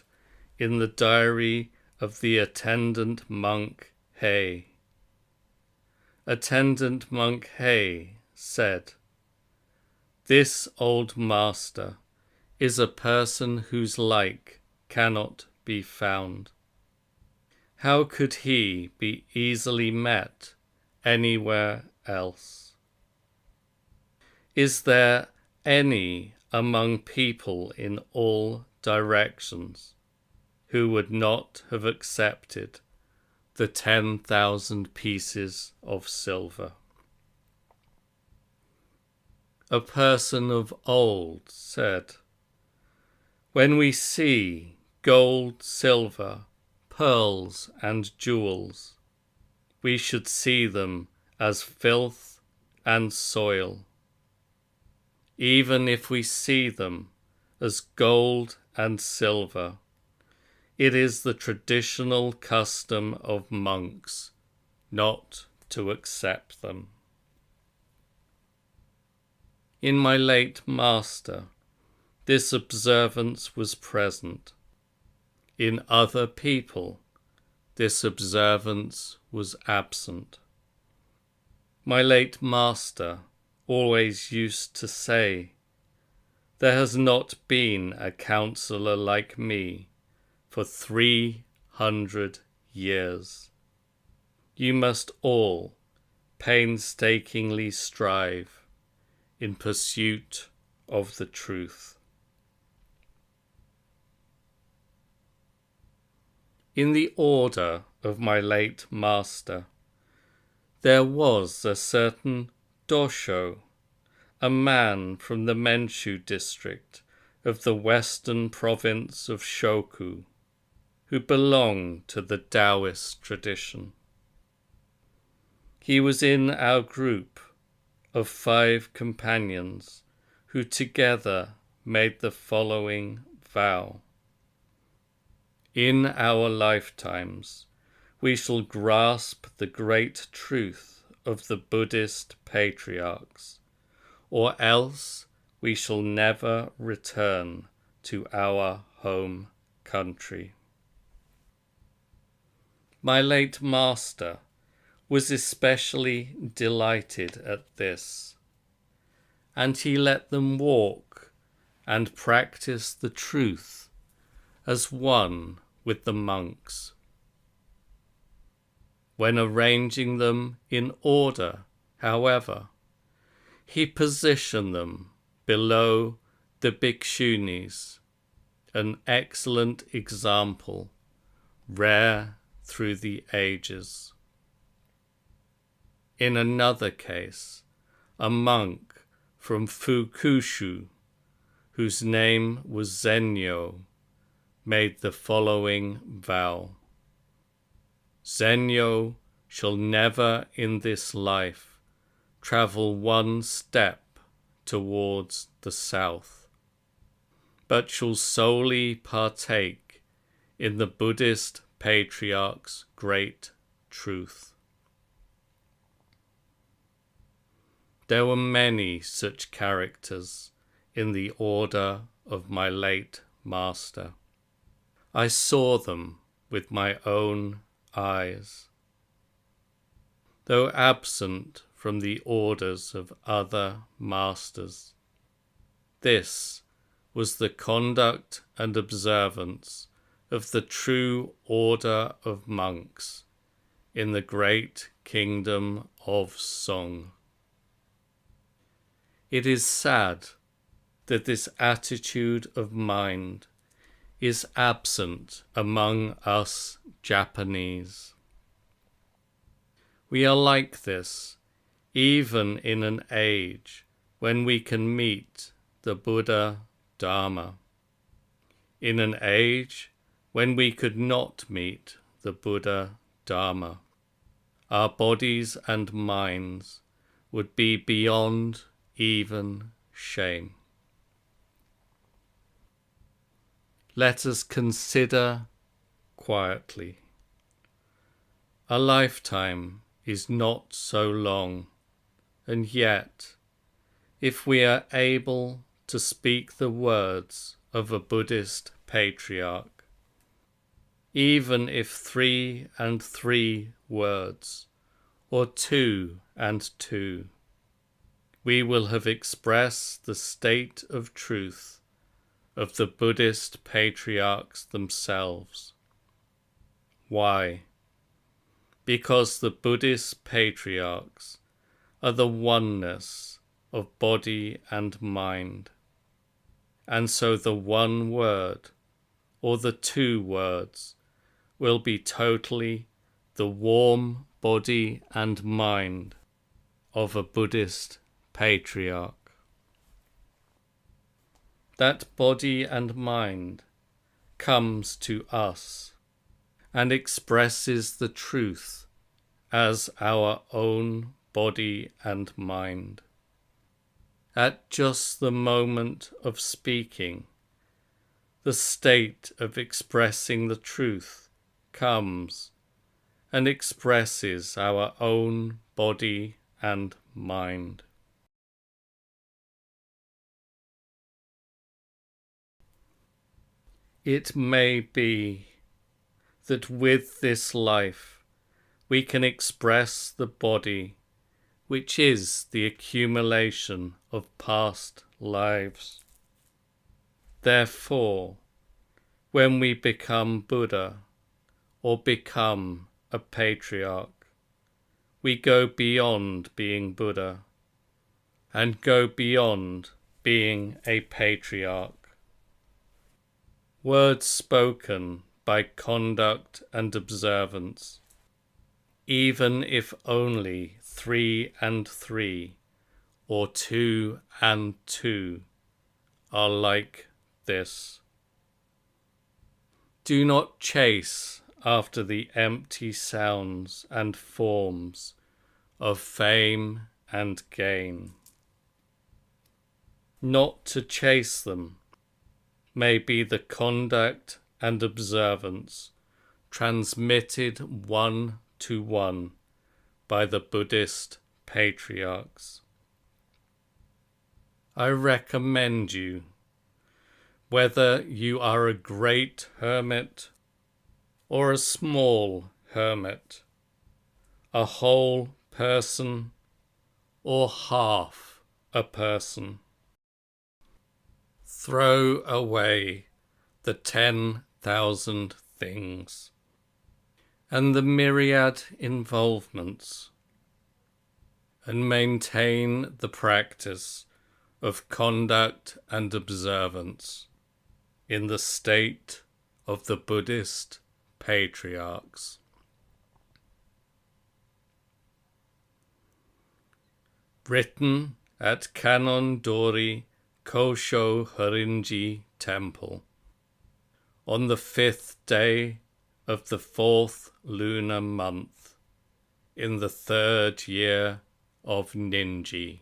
in the diary of the attendant monk Hei. Attendant monk Hei said, "This old master is a person whose like cannot be found. How could he be easily met anywhere else?" Is there any among people in all directions who would not have accepted the 10,000 pieces of silver? A person of old said, "When we see gold, silver, pearls, and jewels, we should see them as filth and soil. Even if we see them as gold and silver, it is the traditional custom of monks not to accept them." In my late master, this observance was present. In other people, this observance was absent. My late master always used to say, "There has not been a counselor like me for 300 years. You must all painstakingly strive in pursuit of the truth." In the order of my late master, there was a certain Dosho, a man from the Menshu district of the western province of Shoku, who belonged to the Taoist tradition. He was in our group of 5 companions who together made the following vow. In our lifetimes, we shall grasp the great truth of the Buddhist patriarchs, or else we shall never return to our home country. My late master was especially delighted at this, and he let them walk and practice the truth as one with the monks. When arranging them in order, however, he positioned them below the bhikshunis, an excellent example, rare through the ages. In another case, a monk from Fukushu, whose name was Zenyo, made the following vow. Zenyo shall never in this life travel one step towards the south, but shall solely partake in the Buddhist patriarch's great truth. There were many such characters in the order of my late master. I saw them with my own eyes. Though absent from the orders of other masters, this was the conduct and observance of the true order of monks in the great kingdom of Song. It is sad that this attitude of mind is absent among us Japanese. We are like this even in an age when we can meet the Buddha Dharma, in an age when we could not meet the Buddha Dharma. Our bodies and minds would be beyond even shame. Let us consider quietly. A lifetime is not so long, and yet, if we are able to speak the words of a Buddhist patriarch, even if 3 and 3 words, or 2 and 2, we will have expressed the state of truth of the Buddhist patriarchs themselves. Why? Because the Buddhist patriarchs are the oneness of body and mind. And so the one word, or the two words, will be totally the warm body and mind of a Buddhist patriarch. That body and mind comes to us and expresses the truth as our own body and mind. At just the moment of speaking, the state of expressing the truth comes and expresses our own body and mind. It may be that with this life we can express the body, which is the accumulation of past lives. Therefore, when we become Buddha or become a patriarch, we go beyond being Buddha and go beyond being a patriarch. Words spoken by conduct and observance, even if only 3 and 3 or 2 and 2 are like this. Do not chase after the empty sounds and forms of fame and gain. Not to chase them may be the conduct and observance transmitted one to one by the Buddhist patriarchs. I recommend you, whether you are a great hermit or a small hermit, a whole person or half a person, throw away the 10,000 things and the myriad involvements, and maintain the practice of conduct and observance in the state of the Buddhist patriarchs. Written at Kanon Dori Kosho Horinji Temple on the 5th day of the 4th lunar month in the 3rd year of Ninji.